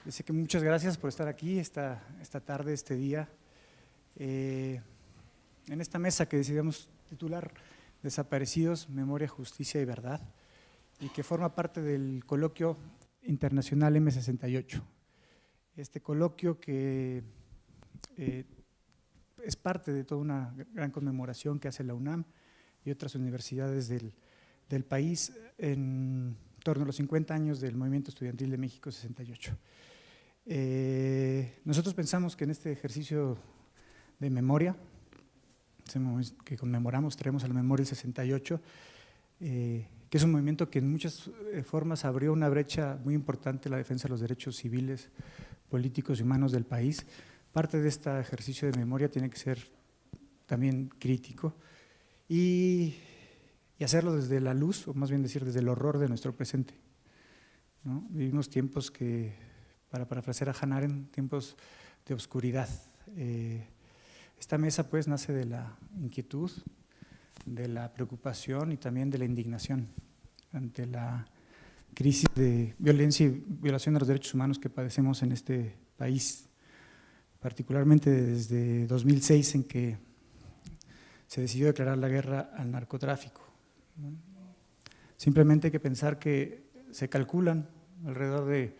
Así que muchas gracias por estar aquí esta tarde, este día, en esta mesa que decidimos titular Desaparecidos, Memoria, Justicia y Verdad, y que forma parte del coloquio internacional M68. Este coloquio que es parte de toda una gran conmemoración que hace la UNAM y otras universidades del país en torno a los 50 años del Movimiento Estudiantil de México 68. Nosotros pensamos que en este ejercicio de memoria, que conmemoramos, traemos a la memoria el 68, que es un movimiento que en muchas formas abrió una brecha muy importante en la defensa de los derechos civiles, políticos y humanos del país. Parte de este ejercicio de memoria tiene que ser también crítico y hacerlo desde la luz, o más bien decir desde el horror de nuestro presente, ¿no? Vivimos tiempos que, para parafrasear a Hannah Arendt, tiempos de oscuridad. Esta mesa pues nace de la inquietud, de la preocupación y también de la indignación ante la crisis de violencia y violación de los derechos humanos que padecemos en este país, particularmente desde 2006 en que se decidió declarar la guerra al narcotráfico. Simplemente hay que pensar que se calculan alrededor de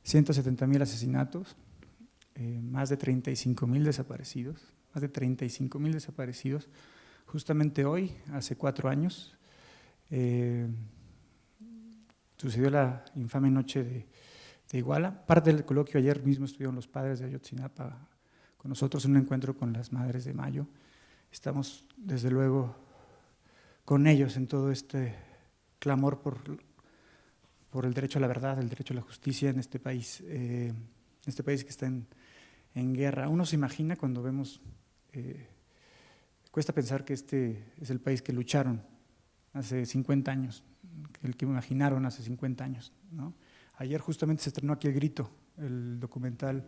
170,000 asesinatos, más de 35,000 desaparecidos, Justamente hoy, hace 4 años, sucedió la infame noche de Iguala. Parte del coloquio ayer mismo estuvieron los padres de Ayotzinapa con nosotros en un encuentro con las Madres de Mayo. Estamos desde luego con ellos en todo este clamor por el derecho a la verdad, el derecho a la justicia en este país que está en guerra. Uno se imagina cuando vemos, cuesta pensar que este es el país que lucharon hace 50 años, el que imaginaron hace 50 años, ¿no? Ayer justamente se estrenó aquí El Grito, el documental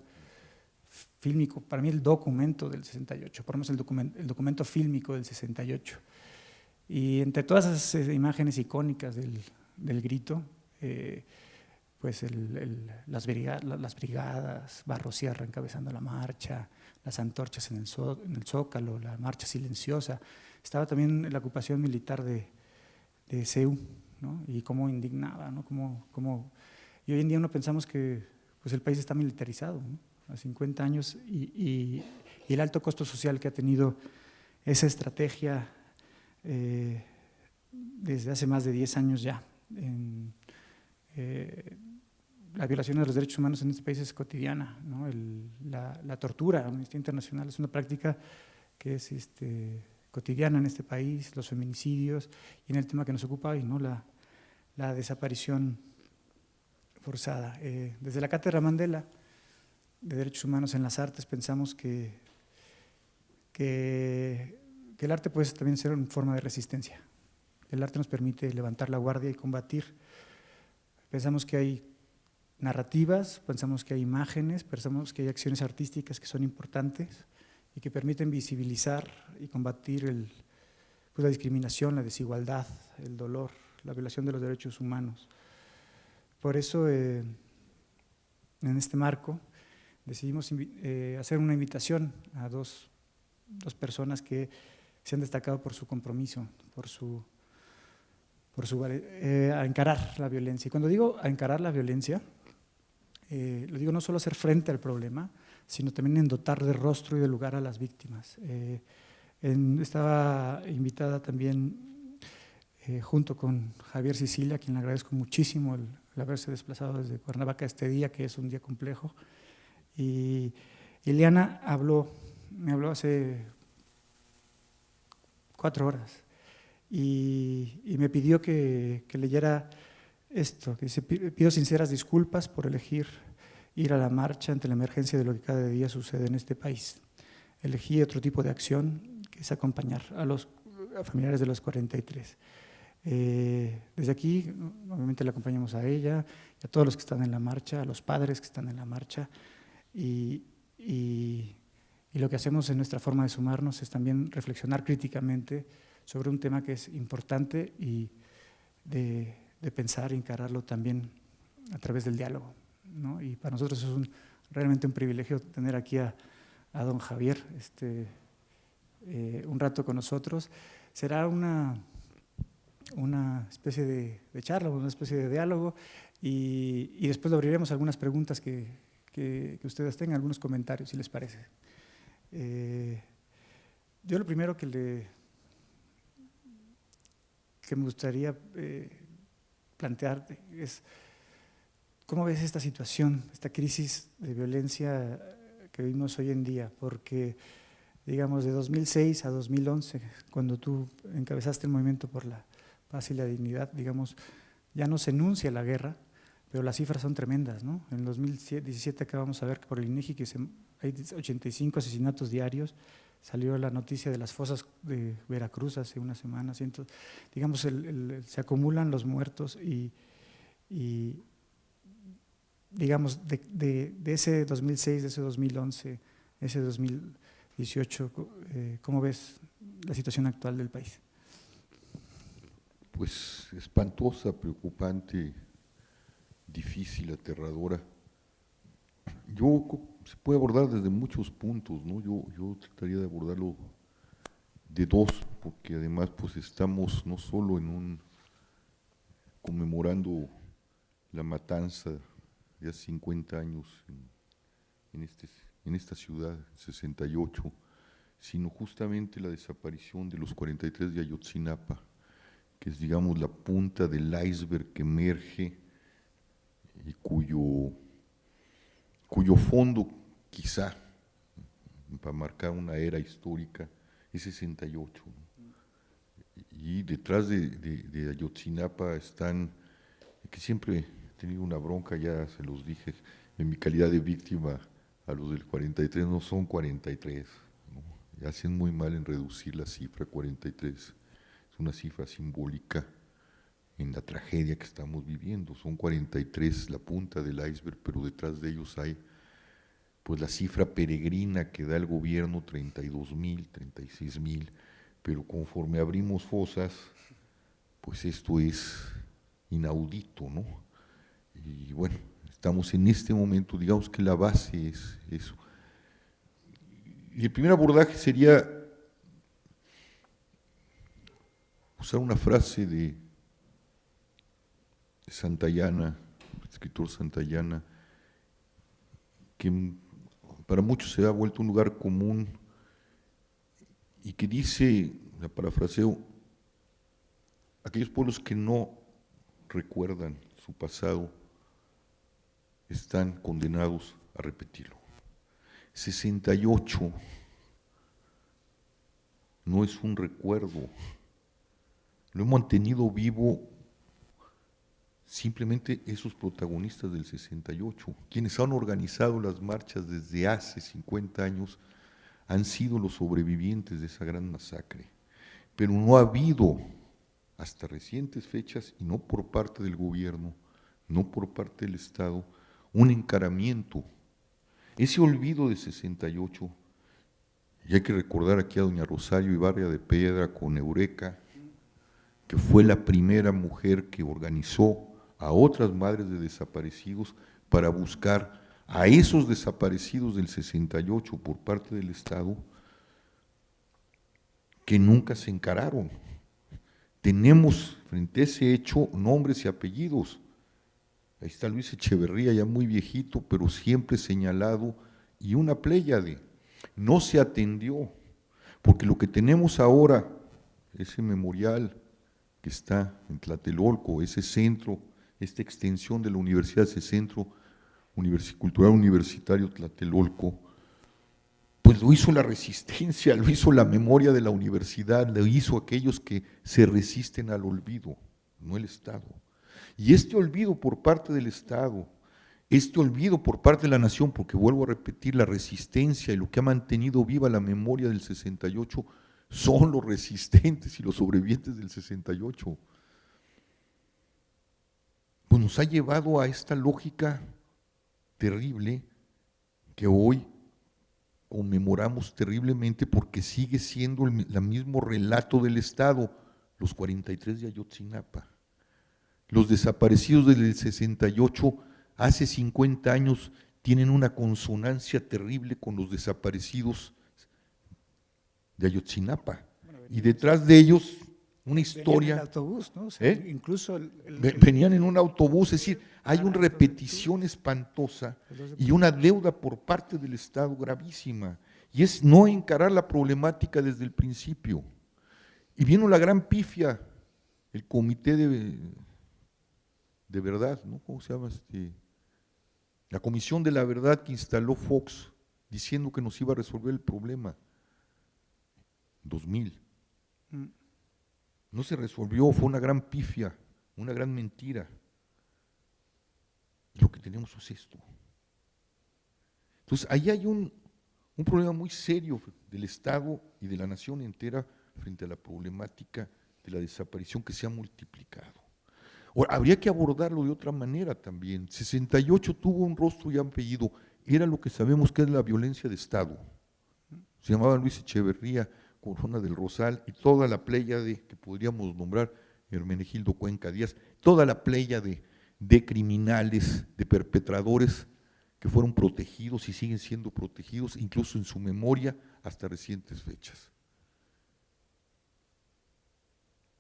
fílmico, para mí el documento del 68, por lo menos el documento fílmico del 68. Y entre todas esas imágenes icónicas del Grito, pues las brigadas, Barros Sierra encabezando la marcha, las antorchas en el Zócalo, la marcha silenciosa, estaba también la ocupación militar de CEU, ¿no? Y cómo indignaba, ¿no? Y hoy en día uno pensamos que pues el país está militarizado, ¿no? A 50 años y el alto costo social que ha tenido esa estrategia desde hace más de 10 años ya. La violación de los derechos humanos en este país es cotidiana, ¿no? La tortura, Amnistía Internacional, es una práctica que es cotidiana en este país, los feminicidios y en el tema que nos ocupa hoy, ¿no? La desaparición forzada. Desde la Cátedra Mandela de Derechos Humanos en las Artes pensamos que el arte puede también ser una forma de resistencia. El arte nos permite levantar la guardia y combatir. Pensamos que hay narrativas, pensamos que hay imágenes, pensamos que hay acciones artísticas que son importantes y que permiten visibilizar y combatir pues la discriminación, la desigualdad, el dolor, la violación de los derechos humanos. Por eso, en este marco, decidimos hacer una invitación a dos personas que se han destacado por su compromiso, a encarar la violencia. Y cuando digo a encarar la violencia, lo digo no solo hacer frente al problema, sino también en dotar de rostro y de lugar a las víctimas. Estaba invitada también junto con Javier Sicilia, a quien le agradezco muchísimo el haberse desplazado desde Cuernavaca este día, que es un día complejo. Y Ileana me habló hace 4 horas y me pidió que leyera esto, que dice: pido sinceras disculpas por elegir ir a la marcha ante la emergencia de lo que cada día sucede en este país. Elegí otro tipo de acción, que es acompañar a familiares de los 43. Desde aquí, obviamente, le acompañamos a ella y a todos los que están en la marcha, a los padres que están en la marcha, y lo que hacemos en nuestra forma de sumarnos es también reflexionar críticamente sobre un tema que es importante y de pensar y encararlo también a través del diálogo, ¿no? Y para nosotros es realmente un privilegio tener aquí a don Javier un rato con nosotros. Será una especie de charla, una especie de diálogo, y después lo abriremos a algunas preguntas que ustedes tengan, algunos comentarios, si les parece. Yo lo primero que me gustaría plantear es cómo ves esta situación, esta crisis de violencia que vivimos hoy en día, porque digamos de 2006 a 2011, cuando tú encabezaste el movimiento por la paz y la dignidad, digamos, ya no se enuncia la guerra, pero las cifras son tremendas, ¿no? En 2017 acabamos de ver que por el INEGI que hay 85 asesinatos diarios, salió la noticia de las fosas de Veracruz hace una semana, digamos, se acumulan los muertos y digamos, de ese 2006, de ese 2011, ese 2018, ¿cómo ves la situación actual del país? Pues espantosa, preocupante, difícil, aterradora. Se puede abordar desde muchos puntos, ¿no? Yo trataría de abordarlo de dos, porque además pues estamos no solo conmemorando la matanza de hace 50 años en esta ciudad, 68, sino justamente la desaparición de los 43 de Ayotzinapa, que es, digamos, la punta del iceberg que emerge y cuyo fondo, quizá, para marcar una era histórica, es 68. Y detrás de Ayotzinapa están, que siempre he tenido una bronca, ya se los dije, en mi calidad de víctima a los del 43, no son 43, ¿no? Hacen muy mal en reducir la cifra 43, es una cifra simbólica en la tragedia que estamos viviendo. Son 43 la punta del iceberg, pero detrás de ellos hay pues la cifra peregrina que da el gobierno, 32,000, 36,000, pero conforme abrimos fosas, pues esto es inaudito, ¿no? Y bueno, estamos en este momento, digamos que la base es eso. Y el primer abordaje sería usar una frase de Santayana, el escritor Santayana, que para muchos se ha vuelto un lugar común y que dice, la parafraseo, aquellos pueblos que no recuerdan su pasado están condenados a repetirlo. 68 no es un recuerdo, lo hemos mantenido vivo simplemente esos protagonistas del 68, quienes han organizado las marchas desde hace 50 años, han sido los sobrevivientes de esa gran masacre. Pero no ha habido, hasta recientes fechas, y no por parte del gobierno, no por parte del Estado, un encaramiento. Ese olvido de 68, y hay que recordar aquí a doña Rosario Ibarra de Piedra con Eureka, que fue la primera mujer que organizó a otras madres de desaparecidos para buscar a esos desaparecidos del 68 por parte del Estado que nunca se encararon. Tenemos frente a ese hecho nombres y apellidos. Ahí está Luis Echeverría, ya muy viejito, pero siempre señalado, y una pléyade. No se atendió, porque lo que tenemos ahora, ese memorial que está en Tlatelolco, ese centro, esta extensión de la universidad, ese centro cultural universitario Tlatelolco, pues lo hizo la resistencia, lo hizo la memoria de la universidad, lo hizo aquellos que se resisten al olvido, no el Estado. Y este olvido por parte del Estado, este olvido por parte de la nación, porque vuelvo a repetir, la resistencia y lo que ha mantenido viva la memoria del 68 son los resistentes y los sobrevivientes del 68. Pues nos ha llevado a esta lógica terrible que hoy conmemoramos terriblemente porque sigue siendo el mismo relato del Estado, los 43 de Ayotzinapa. Los desaparecidos del 68 hace 50 años tienen una consonancia terrible con los desaparecidos de Ayotzinapa. Y detrás de ellos una historia. Venían en el autobús, ¿no? O sea, incluso venían en un autobús, es decir, hay una repetición espantosa y una deuda por parte del Estado gravísima. Y es no encarar la problemática desde el principio. Y vino la gran pifia, el comité de verdad, ¿no? ¿Cómo se llama? La comisión de la verdad que instaló Fox, diciendo que nos iba a resolver el problema. 2000. No se resolvió, fue una gran pifia, una gran mentira. Y lo que tenemos es esto. Entonces, ahí hay un problema muy serio del Estado y de la nación entera frente a la problemática de la desaparición que se ha multiplicado. Ahora, habría que abordarlo de otra manera también. 68 tuvo un rostro y apellido, era lo que sabemos que es la violencia de Estado. Se llamaba Luis Echeverría, Corona del Rosal y toda la pléyade que podríamos nombrar, Hermenegildo Cuenca Díaz, toda la pléyade de criminales, de perpetradores que fueron protegidos y siguen siendo protegidos, incluso en su memoria hasta recientes fechas.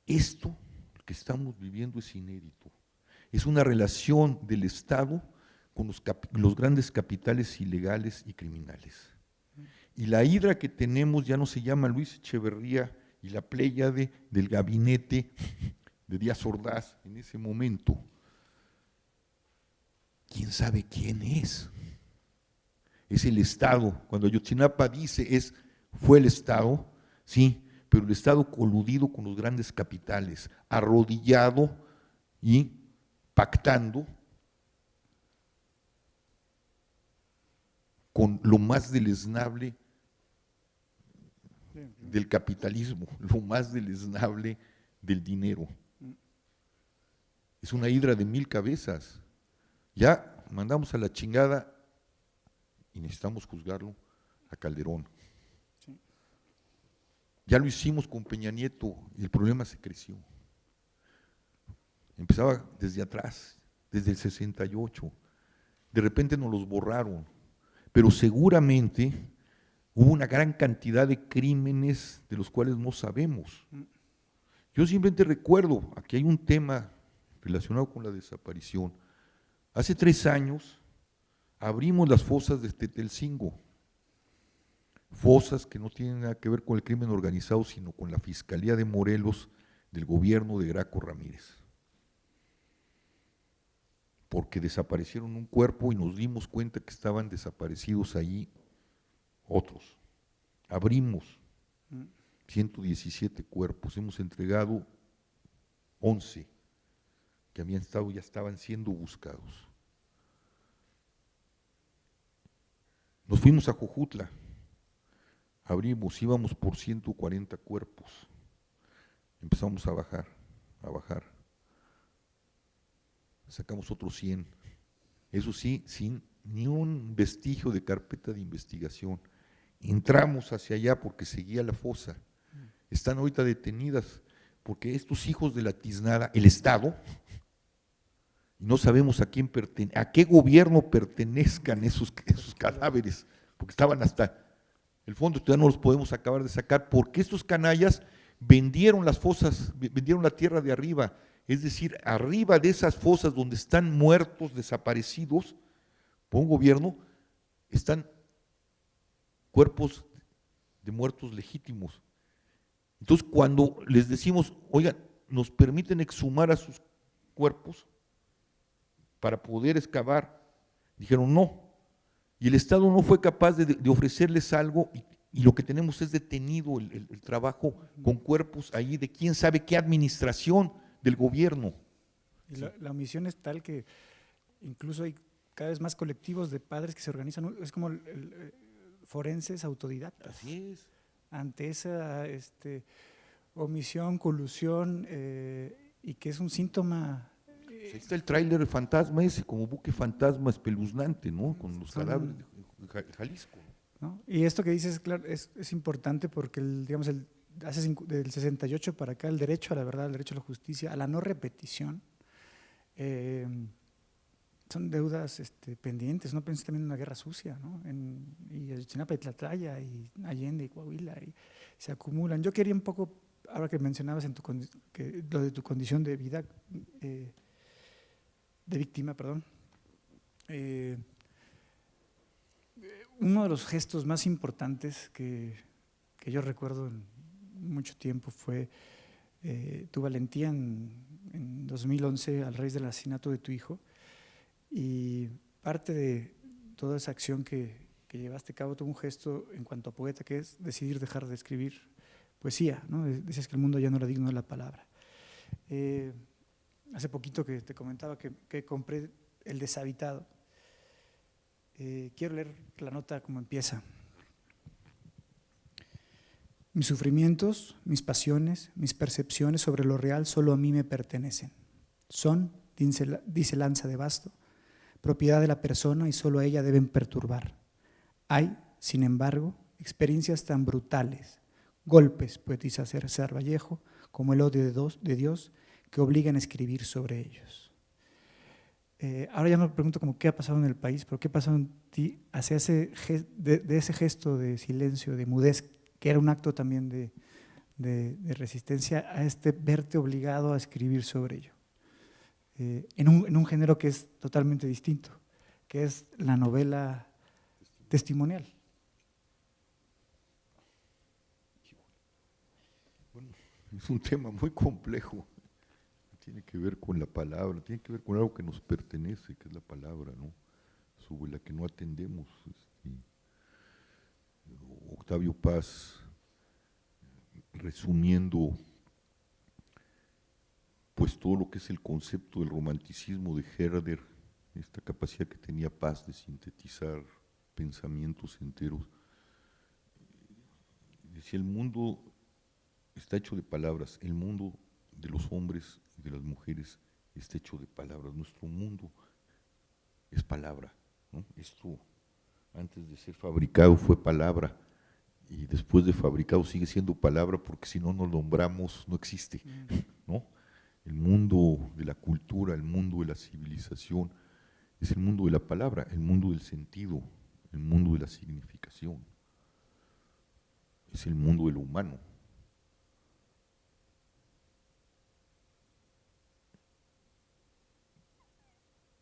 Esto que estamos viviendo es inédito. Es una relación del Estado con los grandes capitales ilegales y criminales. Y la hidra que tenemos ya no se llama Luis Echeverría y la pléyade del gabinete de Díaz Ordaz en ese momento. ¿Quién sabe quién es? Es el Estado. Cuando Ayotzinapa dice fue el Estado, sí, pero el Estado coludido con los grandes capitales, arrodillado y pactando con lo más deleznable del capitalismo, lo más deleznable del dinero. Es una hidra de 1000 cabezas. Ya mandamos a la chingada y necesitamos juzgarlo a Calderón. Ya lo hicimos con Peña Nieto y el problema se creció. Empezaba desde atrás, desde el 68. De repente nos los borraron, pero seguramente hubo una gran cantidad de crímenes de los cuales no sabemos. Yo simplemente recuerdo, aquí hay un tema relacionado con la desaparición. Hace 3 años abrimos las fosas de Tetelcingo, fosas que no tienen nada que ver con el crimen organizado, sino con la Fiscalía de Morelos del gobierno de Graco Ramírez. Porque desaparecieron un cuerpo y nos dimos cuenta que estaban desaparecidos ahí otros. Abrimos 117 cuerpos, hemos entregado 11 que habían estado, ya estaban siendo buscados. Nos fuimos a Jojutla, abrimos, íbamos por 140 cuerpos, empezamos a bajar, sacamos otros 100, eso sí, sin ni un vestigio de carpeta de investigación. Entramos hacia allá porque seguía la fosa, están ahorita detenidas porque estos hijos de la tiznada, el Estado, y no sabemos a qué gobierno pertenezcan esos cadáveres, porque estaban hasta el fondo, todavía no los podemos acabar de sacar, porque estos canallas vendieron las fosas, vendieron la tierra de arriba, es decir, arriba de esas fosas donde están muertos, desaparecidos por un gobierno, están cuerpos de muertos legítimos. Entonces, cuando les decimos, oigan, ¿nos permiten exhumar a sus cuerpos para poder excavar? Dijeron no. Y el Estado no fue capaz de ofrecerles algo y lo que tenemos es detenido el trabajo con cuerpos ahí de quién sabe qué administración del gobierno. Y la omisión es tal que incluso hay cada vez más colectivos de padres que se organizan, es como forenses autodidactas. Así es. Ante esa omisión, colusión, y que es un síntoma. Ahí está el tráiler fantasma ese, como buque fantasma espeluznante, ¿no? Con los cadáveres de Jalisco. ¿No? Y esto que dices, claro, es importante porque, del 68 para acá, el derecho a la verdad, el derecho a la justicia, a la no repetición, son deudas pendientes. No pienses también en una guerra sucia, ¿no? Y Ayotzinapa y Tlatlaya y Allende y Coahuila, y se acumulan. Yo quería un poco, ahora que mencionabas lo de tu condición de vida, de víctima, perdón, uno de los gestos más importantes que yo recuerdo en mucho tiempo fue tu valentía en 2011 a raíz del asesinato de tu hijo, y parte de toda esa acción que llevaste a cabo tuvo un gesto en cuanto a poeta, que es decidir dejar de escribir poesía, ¿no? Decías que el mundo ya no era digno de la palabra. Hace poquito que te comentaba que compré El deshabitado. Quiero leer la nota como empieza. Mis sufrimientos, mis pasiones, mis percepciones sobre lo real solo a mí me pertenecen. Son, dice Lanza de Basto, propiedad de la persona y solo a ella deben perturbar. Hay, sin embargo, experiencias tan brutales, golpes, poetiza César Vallejo, como el odio de Dios, que obligan a escribir sobre ellos. Ahora ya no me pregunto como qué ha pasado en el país, pero qué ha pasado en ti hacia de ese gesto de silencio, de mudez, que era un acto también de resistencia, a verte obligado a escribir sobre ello. En un género que es totalmente distinto, que es la novela testimonial. Bueno, es un tema muy complejo. Tiene que ver con la palabra, tiene que ver con algo que nos pertenece, que es la palabra, ¿no? Sobre la que no atendemos. Octavio Paz, resumiendo pues todo lo que es el concepto del romanticismo de Herder, esta capacidad que tenía Paz de sintetizar pensamientos enteros, decía: el mundo está hecho de palabras, el mundo de los hombres y de las mujeres está hecho de palabras, nuestro mundo es palabra, ¿no? Esto antes de ser fabricado fue palabra, y después de fabricado sigue siendo palabra, porque si no nos nombramos no existe, ¿no? El mundo de la cultura, el mundo de la civilización es el mundo de la palabra, el mundo del sentido, el mundo de la significación, es el mundo de lo humano.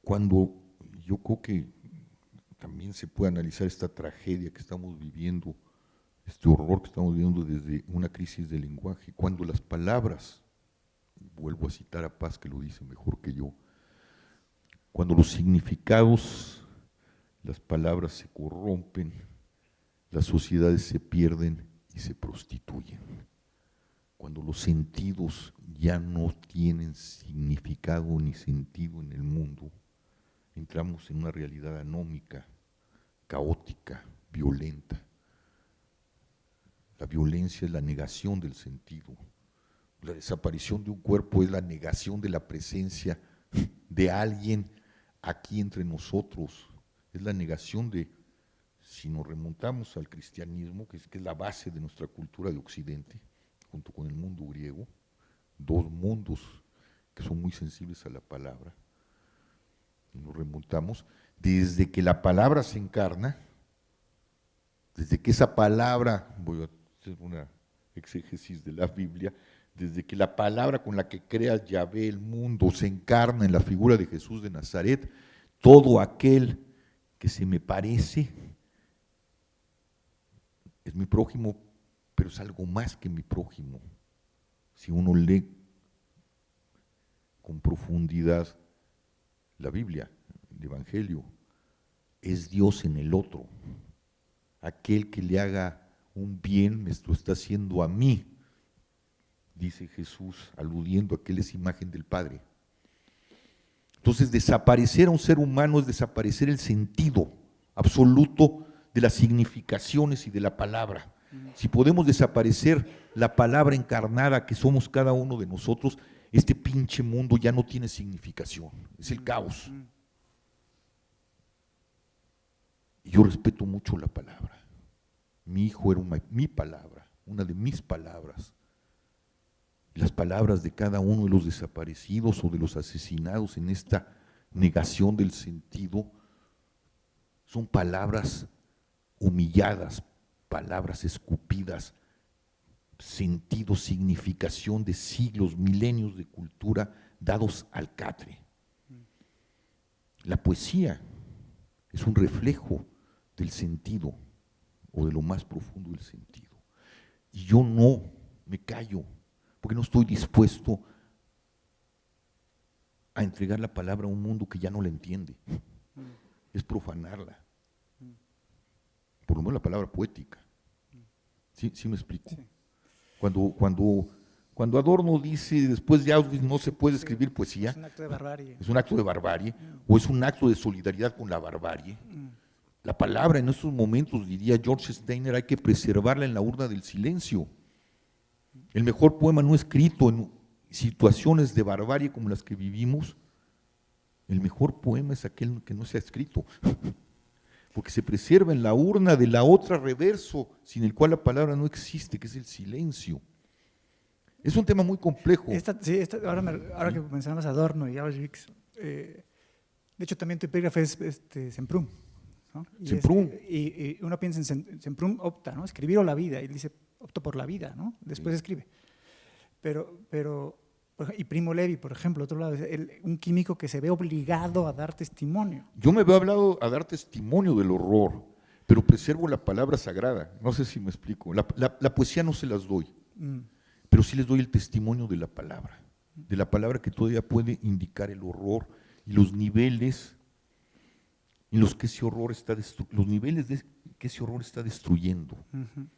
Cuando yo creo que también se puede analizar esta tragedia que estamos viviendo, este horror que estamos viviendo desde una crisis de lenguaje, cuando las palabras, vuelvo a citar a Paz que lo dice mejor que yo, cuando los significados, las palabras se corrompen, las sociedades se pierden y se prostituyen. Cuando los sentidos ya no tienen significado ni sentido en el mundo, entramos en una realidad anómica, caótica, violenta. La violencia es la negación del sentido. La desaparición de un cuerpo es la negación de la presencia de alguien aquí entre nosotros. Es la negación de, si nos remontamos al cristianismo, que es la base de nuestra cultura de Occidente, junto con el mundo griego, dos mundos que son muy sensibles a la palabra. Nos remontamos desde que la palabra se encarna, desde que esa palabra, voy a hacer una exégesis de la Biblia, desde que la palabra con la que crea Yahvé el mundo se encarna en la figura de Jesús de Nazaret, todo aquel que se me parece es mi prójimo, pero es algo más que mi prójimo. Si uno lee con profundidad la Biblia, el Evangelio, es Dios en el otro. Aquel que le haga un bien me lo está haciendo a mí, dice Jesús, aludiendo a que Él es imagen del Padre. Entonces, desaparecer a un ser humano es desaparecer el sentido absoluto de las significaciones y de la palabra. Si podemos desaparecer la palabra encarnada que somos cada uno de nosotros, este pinche mundo ya no tiene significación, es el caos. Y yo respeto mucho la palabra. Mi hijo era mi palabra, una de mis palabras. Las palabras de cada uno de los desaparecidos o de los asesinados en esta negación del sentido, son palabras humilladas, palabras escupidas, sentido, significación de siglos, milenios de cultura dados al catre. La poesía es un reflejo del sentido o de lo más profundo del sentido. Y yo no me callo porque no estoy dispuesto a entregar la palabra a un mundo que ya no la entiende. Es profanarla. Por lo menos la palabra poética. ¿Sí me explico? Sí. Cuando Adorno dice después de Auschwitz no se puede escribir poesía, Es un acto de barbarie. es un acto de barbarie o es un acto de solidaridad con la barbarie. La palabra en estos momentos, diría George Steiner, hay que preservarla en la urna del silencio. El mejor poema no escrito en situaciones de barbarie como las que vivimos, el mejor poema es aquel que no se ha escrito, porque se preserva en la urna de la otra reverso, sin el cual la palabra no existe, que es el silencio. Es un tema muy complejo. Ahora que mencionabas Adorno y Auschwitz, de hecho también tu epígrafe es Semprún, ¿no? Semprún. Y uno piensa en Semprún opta, ¿no? Escribir o la vida, y él dice, opto por la vida, ¿no? Después escribe. Y Primo Levi, por ejemplo, otro lado, un químico que se ve obligado a dar testimonio. Yo me veo hablado a dar testimonio del horror, pero preservo la palabra sagrada. No sé si me explico. La poesía no se las doy, pero sí les doy el testimonio de la palabra que todavía puede indicar el horror y los niveles en los que ese horror está destruyendo,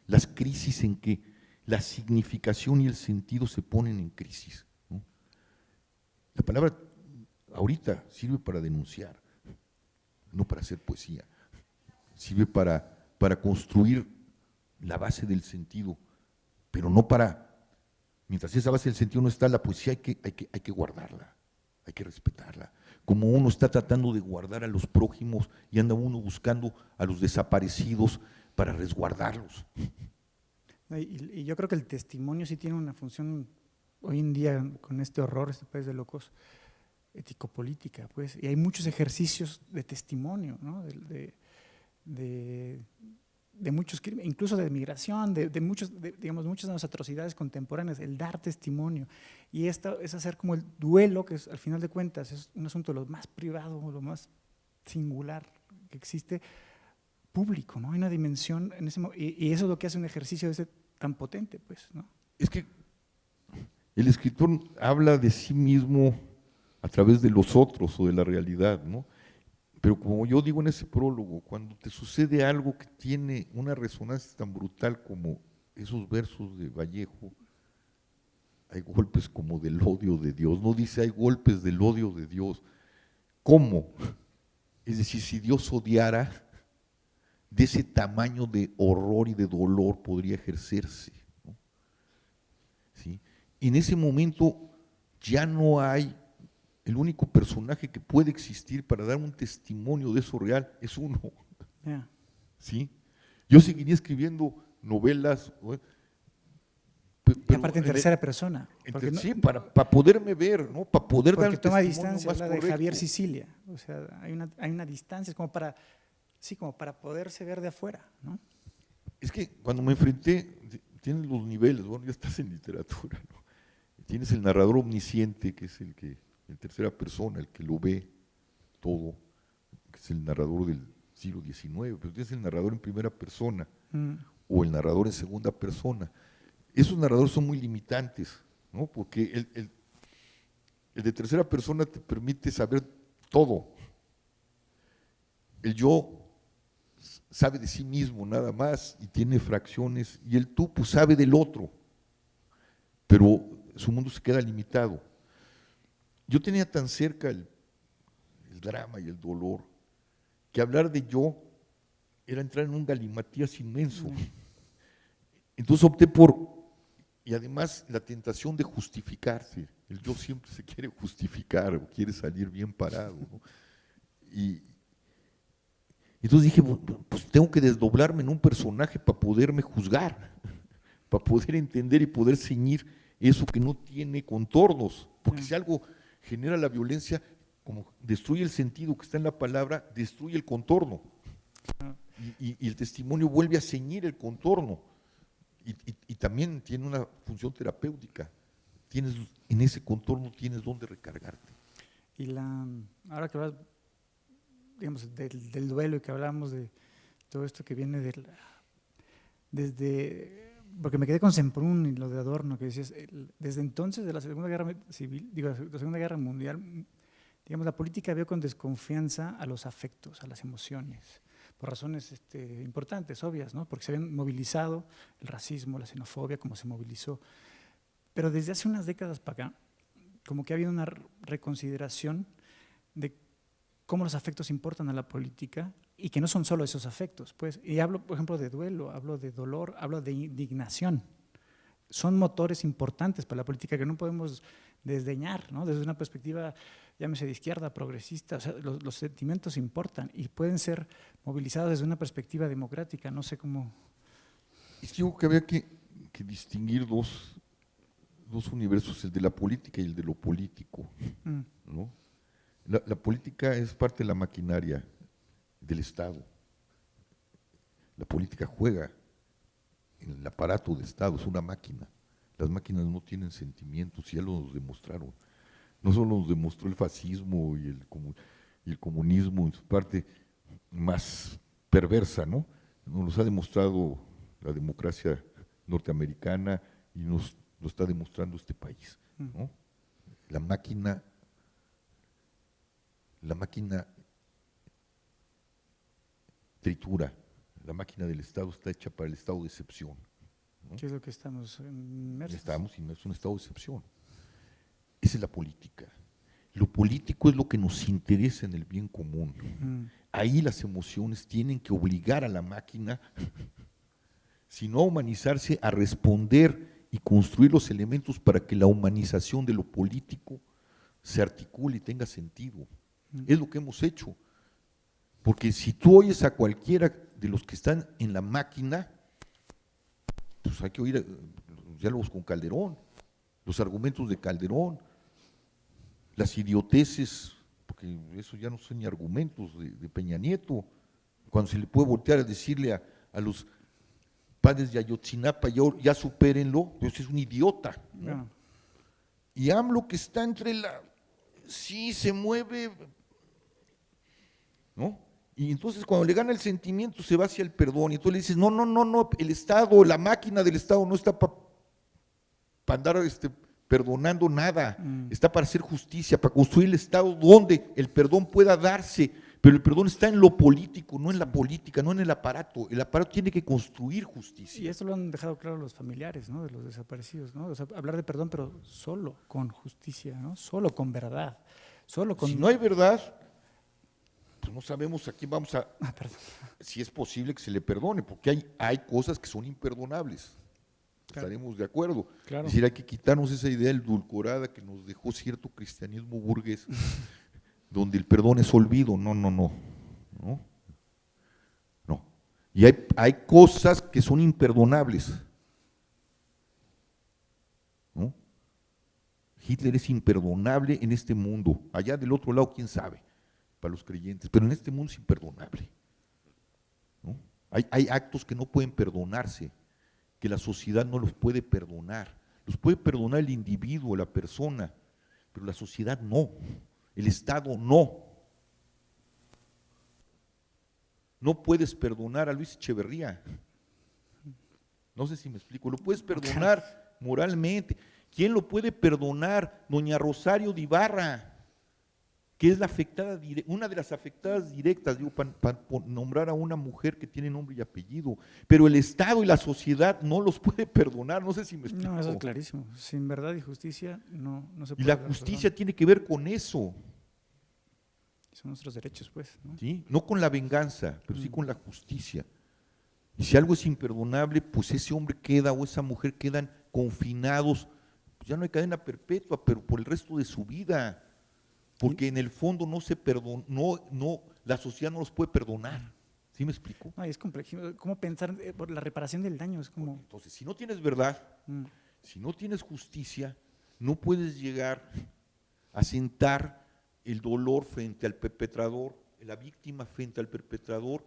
las crisis en que la significación y el sentido se ponen en crisis. La palabra ahorita sirve para denunciar, no para hacer poesía. Sirve para construir la base del sentido, pero no para, mientras esa base del sentido no está, la poesía hay que guardarla, hay que respetarla. Como uno está tratando de guardar a los prójimos y anda uno buscando a los desaparecidos para resguardarlos. Y yo creo que el testimonio sí tiene una función hoy en día con este horror, este país de locos, ético-política, pues, y hay muchos ejercicios de testimonio, ¿no? de muchos crímenes, incluso de migración, muchas de las atrocidades contemporáneas, el dar testimonio, y esto es hacer como el duelo, que es, al final de cuentas es un asunto lo más privado, lo más singular que existe, público, ¿no? Hay una dimensión en ese y eso es lo que hace un ejercicio tan potente, pues, ¿no? Es que el escritor habla de sí mismo a través de los otros o de la realidad, ¿no? Pero como yo digo en ese prólogo, cuando te sucede algo que tiene una resonancia tan brutal como esos versos de Vallejo, hay golpes como del odio de Dios, no dice hay golpes del odio de Dios. ¿Cómo? Es decir, si Dios odiara, de ese tamaño de horror y de dolor podría ejercerse, ¿no? ¿Sí? En ese momento ya no hay, el único personaje que puede existir para dar un testimonio de eso real es uno. Yeah. ¿Sí? Yo seguiría escribiendo novelas, y aparte en tercera persona. Sí, para poderme ver, ¿no? Para poder dar el toma testimonio distancia, más habla de correcto. Javier Sicilia, o sea, hay una distancia, es como para poderse ver de afuera, ¿no? Es que cuando me enfrenté, tienes los niveles, bueno, ya estás en literatura, ¿no? Tienes el narrador omnisciente, que es el que, en tercera persona, el que lo ve todo, que es el narrador del siglo XIX, pero tienes el narrador en primera persona o el narrador en segunda persona. Esos narradores son muy limitantes, ¿no? Porque el de tercera persona te permite saber todo. El yo sabe de sí mismo nada más y tiene fracciones, y el tú pues sabe del otro, pero su mundo se queda limitado. Yo tenía tan cerca el drama y el dolor, que hablar de yo era entrar en un galimatías inmenso. Entonces opté y además la tentación de justificarse, el yo siempre se quiere justificar o quiere salir bien parado, ¿no? Y entonces dije, pues tengo que desdoblarme en un personaje para poderme juzgar, para poder entender y poder ceñir eso que no tiene contornos, porque si algo genera la violencia, como destruye el sentido que está en la palabra, destruye el contorno. Y el testimonio vuelve a ceñir el contorno. Y también tiene una función terapéutica. En ese contorno tienes donde recargarte. Y ahora que hablas, digamos, del duelo y que hablamos de todo esto que viene porque me quedé con Semprún y lo de Adorno, que decías, desde entonces de la Segunda Guerra Civil, la Segunda Guerra Mundial, digamos, la política vio con desconfianza a los afectos, a las emociones, por razones importantes, obvias, ¿no? Porque se habían movilizado el racismo, la xenofobia, como se movilizó. Pero desde hace unas décadas para acá, como que ha habido una reconsideración de cómo los afectos importan a la política y que no son solo esos afectos, pues. Y hablo, por ejemplo, de duelo, hablo de dolor, hablo de indignación. Son motores importantes para la política que no podemos desdeñar, ¿no? Desde una perspectiva, llámese de izquierda, progresista, o sea, los sentimientos importan y pueden ser movilizados desde una perspectiva democrática, no sé cómo. Es que yo creo que había que distinguir dos universos, el de la política y el de lo político, ¿no? La política es parte de la maquinaria del Estado. La política juega en el aparato de Estado, es una máquina. Las máquinas no tienen sentimientos, ya lo nos demostraron. No solo nos demostró el fascismo y el comunismo en su parte más perversa, ¿no? Nos ha demostrado la democracia norteamericana y nos lo está demostrando este país, ¿no? La máquina tritura, la máquina del Estado está hecha para el estado de excepción, ¿no? ¿Qué es lo que estamos inmersos? Estamos inmersos en un estado de excepción. Esa es la política. Lo político es lo que nos interesa en el bien común. Ahí las emociones tienen que obligar a la máquina, si no a humanizarse, a responder y construir los elementos para que la humanización de lo político se articule y tenga sentido. Es lo que hemos hecho. Porque si tú oyes a cualquiera de los que están en la máquina, pues hay que oír los diálogos con Calderón, los argumentos de Calderón, las idioteces, porque eso ya no son ni argumentos de Peña Nieto, cuando se le puede voltear a decirle a los padres de Ayotzinapa, ya supérenlo, pues es un idiota, ¿no? No. Y AMLO que está sí se mueve, ¿no? Y entonces cuando le gana el sentimiento se va hacia el perdón, y entonces le dices, no, el Estado, la máquina del Estado no está para andar perdonando nada, está para hacer justicia, para construir el Estado donde el perdón pueda darse, pero el perdón está en lo político, no en la política, no en el aparato tiene que construir justicia. Y esto lo han dejado claro los familiares, ¿no? De los desaparecidos, ¿no? O sea, hablar de perdón, pero solo con justicia, ¿no? Solo con verdad, solo con… Si no hay verdad, pues no sabemos a quién vamos a… perdón. Si es posible que se le perdone, porque hay cosas que son imperdonables. Claro. Estaremos de acuerdo. Claro. Es decir, hay que quitarnos esa idea edulcorada que nos dejó cierto cristianismo burgués, donde el perdón es olvido. No. Y hay cosas que son imperdonables, ¿no? Hitler es imperdonable en este mundo. Allá del otro lado, quién sabe, para los creyentes, pero en este mundo es imperdonable, ¿no? Hay actos que no pueden perdonarse, que la sociedad no los puede perdonar. Los puede perdonar el individuo, la persona, pero la sociedad no, el Estado no. No puedes perdonar a Luis Echeverría. No sé si me explico. Lo puedes perdonar moralmente. ¿Quién lo puede perdonar? Doña Rosario de Ibarra, que es una de las afectadas directas, digo, para nombrar a una mujer que tiene nombre y apellido, pero el Estado y la sociedad no los puede perdonar, no sé si me explico. No, eso es clarísimo. Sin verdad y justicia no se puede. Y la justicia tiene que ver con eso. Son nuestros derechos, pues, ¿no? ¿Sí? No con la venganza, pero sí con la justicia. Y si algo es imperdonable, pues ese hombre queda o esa mujer quedan confinados, pues ya no hay cadena perpetua, pero por el resto de su vida. Porque en el fondo no se perdonó, la sociedad no los puede perdonar. ¿Sí me explico? No, y es complejo. ¿Cómo pensar por la reparación del daño? Es como… Entonces, si no tienes verdad, si no tienes justicia, no puedes llegar a sentar el dolor frente al perpetrador, la víctima frente al perpetrador,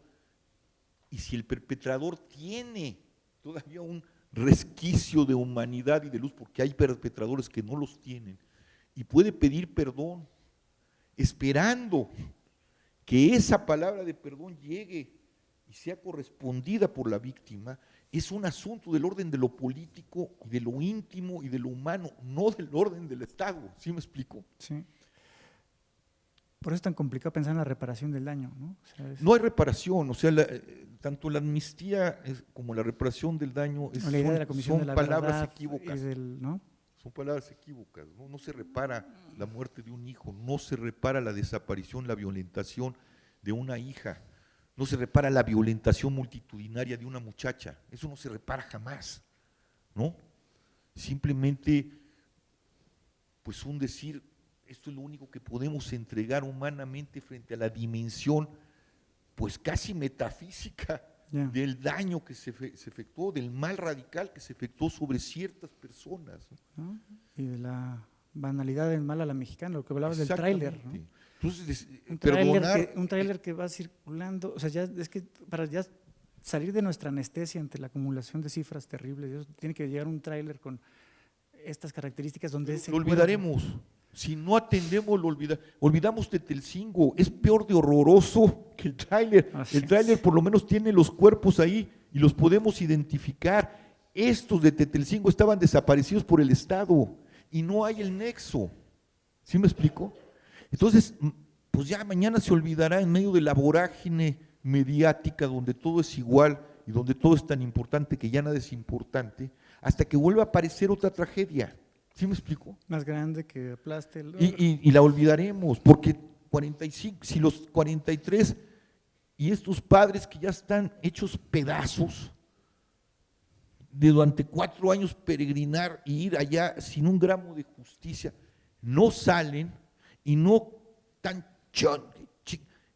y si el perpetrador tiene todavía un resquicio de humanidad y de luz, porque hay perpetradores que no los tienen, y puede pedir perdón, esperando que esa palabra de perdón llegue y sea correspondida por la víctima, es un asunto del orden de lo político y de lo íntimo y de lo humano, no del orden del Estado. ¿Sí me explico? Sí. Por eso es tan complicado pensar en la reparación del daño, ¿no? O sea, no hay reparación, o sea, tanto la amnistía como la reparación del daño la idea de la Comisión de la palabras Verdad equívocas. ¿no? Son palabras equívocas, ¿no? No se repara la muerte de un hijo, no se repara la desaparición, la violentación de una hija, no se repara la violentación multitudinaria de una muchacha, eso no se repara jamás, ¿no? Simplemente, pues un decir, esto es lo único que podemos entregar humanamente frente a la dimensión, pues casi metafísica, del daño que se efectuó, del mal radical que se efectuó sobre ciertas personas, ¿no? Y de la banalidad del mal a la mexicana, lo que hablabas del tráiler, ¿no? Entonces, un tráiler que va circulando, o sea, ya es que para ya salir de nuestra anestesia ante la acumulación de cifras terribles, tiene que llegar un tráiler con estas características donde lo olvidaremos. Si no atendemos, olvidamos Tetelcingo, es peor de horroroso que el tráiler. El tráiler por lo menos tiene los cuerpos ahí y los podemos identificar. Estos de Tetelcingo estaban desaparecidos por el Estado y no hay el nexo. ¿Sí me explico? Entonces, pues ya mañana se olvidará en medio de la vorágine mediática donde todo es igual y donde todo es tan importante que ya nada es importante, hasta que vuelva a aparecer otra tragedia. ¿Sí me explico? Más grande que aplaste el… Y la olvidaremos, porque 45, si los 43 y estos padres que ya están hechos pedazos, de durante 4 años peregrinar y ir allá sin un gramo de justicia, no salen y no tan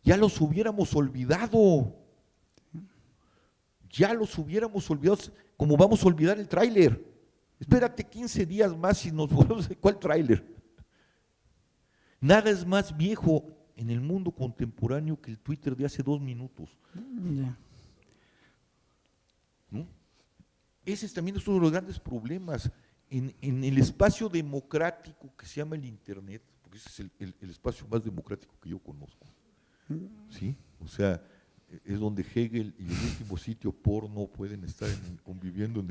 ya los hubiéramos olvidado. Ya los hubiéramos olvidado, como vamos a olvidar el tráiler. Espérate 15 días más y nos volvemos a… ¿Cuál tráiler? Nada es más viejo en el mundo contemporáneo que el Twitter de hace 2 minutos. ¿No? Ese también es uno de los grandes problemas en el espacio democrático que se llama el Internet, porque ese es el espacio más democrático que yo conozco. ¿Sí? O sea, es donde Hegel y el último sitio porno pueden estar conviviendo en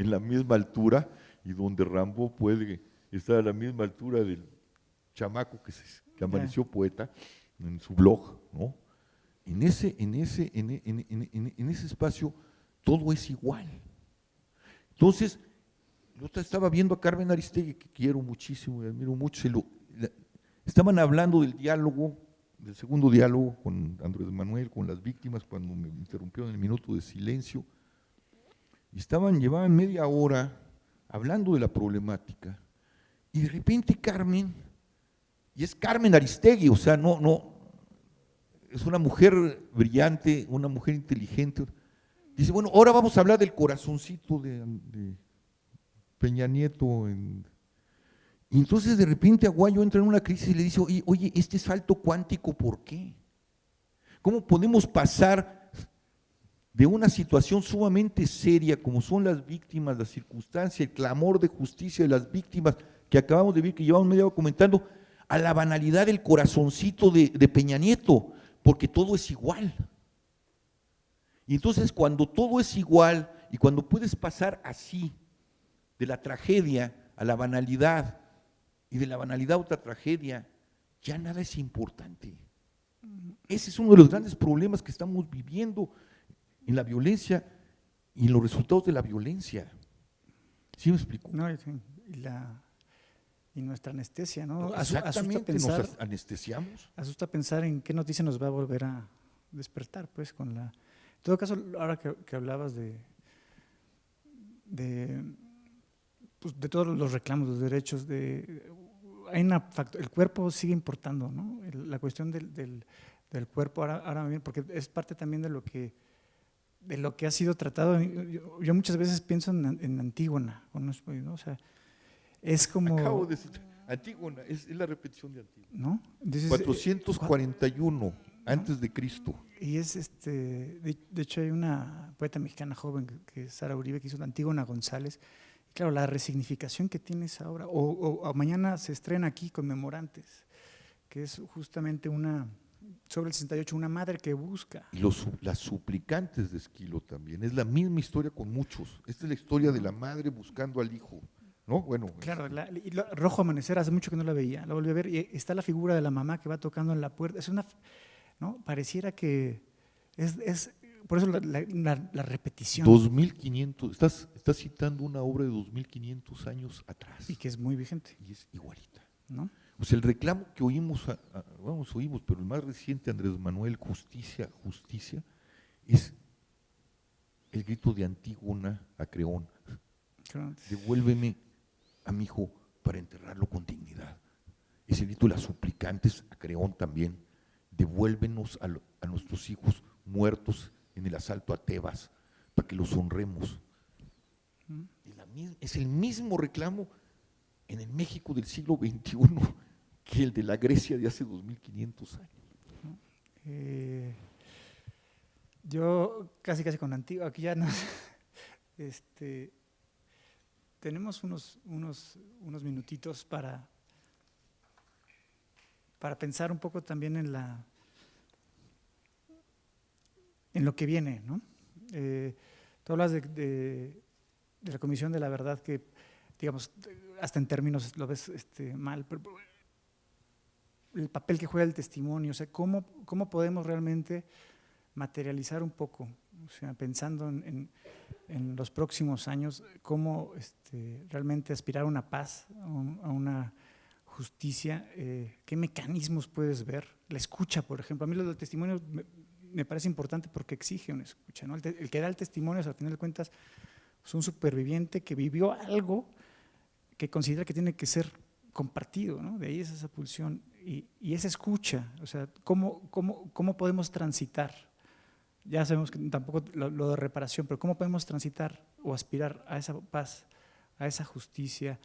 la misma altura, y donde Rambo puede estar a la misma altura del chamaco que amaneció poeta en su blog, ¿no? En ese espacio todo es igual. Entonces, yo estaba viendo a Carmen Aristegui, que quiero muchísimo y admiro mucho, estaban hablando del diálogo, del segundo diálogo con Andrés Manuel, con las víctimas, cuando me interrumpieron en el minuto de silencio, y llevaban media hora hablando de la problemática, y de repente Carmen, y es Carmen Aristegui, o sea, no, es una mujer brillante, una mujer inteligente, dice, bueno, ahora vamos a hablar del corazoncito de Peña Nieto. Y entonces de repente Aguayo entra en una crisis y le dice, oye, este salto cuántico, ¿por qué? ¿Cómo podemos pasar de una situación sumamente seria como son las víctimas, la circunstancia, el clamor de justicia de las víctimas que acabamos de ver, que llevamos media hora comentando, a la banalidad del corazoncito de Peña Nieto, porque todo es igual? Y entonces cuando todo es igual y cuando puedes pasar así de la tragedia a la banalidad y de la banalidad a otra tragedia, ya nada es importante. Ese es uno de los grandes problemas que estamos viviendo en la violencia y en los resultados de la violencia. ¿Sí me explico? No, y nuestra anestesia, ¿no? Exactamente, nos anestesiamos. Asusta pensar en qué noticia nos va a volver a despertar, pues, con la… En todo caso, ahora que hablabas de todos los reclamos, los derechos, el cuerpo sigue importando, ¿no? La cuestión del cuerpo ahora bien, porque es parte también de lo que ha sido tratado. Yo muchas veces pienso en Antígona, ¿no? O sea, es como… Acabo de citar. Antígona, es la repetición de Antígona. ¿no? Entonces, 441 antes de Cristo. Y es de hecho hay una poeta mexicana joven que es Sara Uribe, que hizo Antígona González. Y claro, la resignificación que tienes ahora, o mañana se estrena aquí Conmemorantes, que es justamente sobre el 68, una madre que busca. Y las suplicantes de Esquilo también, es la misma historia con muchos. Esta es la historia de la madre buscando al hijo, ¿no? Bueno. Claro, Rojo Amanecer, hace mucho que no la veía, la volví a ver, y está la figura de la mamá que va tocando en la puerta. Es ¿no? Pareciera que es por eso la repetición. 2500, estás citando una obra de 2500 años atrás. Y que es muy vigente. Y es igualita. ¿No? O sea, el reclamo que oímos, pero el más reciente, Andrés Manuel, justicia, es el grito de Antígona a Creón. Claro. Devuélveme a mi hijo para enterrarlo con dignidad. Es el grito de las suplicantes a Creón también. Devuélvenos a nuestros hijos muertos en el asalto a Tebas para que los honremos. Es el mismo reclamo en el México del siglo XXI que el de la Grecia de hace 2500 años. Yo casi con Antígona, aquí ya no, tenemos unos minutitos para pensar un poco también en lo que viene, ¿no? Tú hablas de la Comisión de la Verdad, que digamos, hasta en términos lo ves mal, pero el papel que juega el testimonio, o sea, cómo podemos realmente materializar un poco, o sea, pensando en los próximos años, cómo realmente aspirar a una paz, a una justicia, qué mecanismos puedes ver, la escucha, por ejemplo. A mí lo del testimonio me parece importante porque exige una escucha, ¿no? El que da el testimonio, al final de cuentas, es un superviviente que vivió algo que considera que tiene que ser compartido, ¿no? De ahí es esa pulsión y esa escucha, o sea, ¿cómo podemos transitar? Ya sabemos que tampoco lo de reparación, pero ¿cómo podemos transitar o aspirar a esa paz, a esa justicia?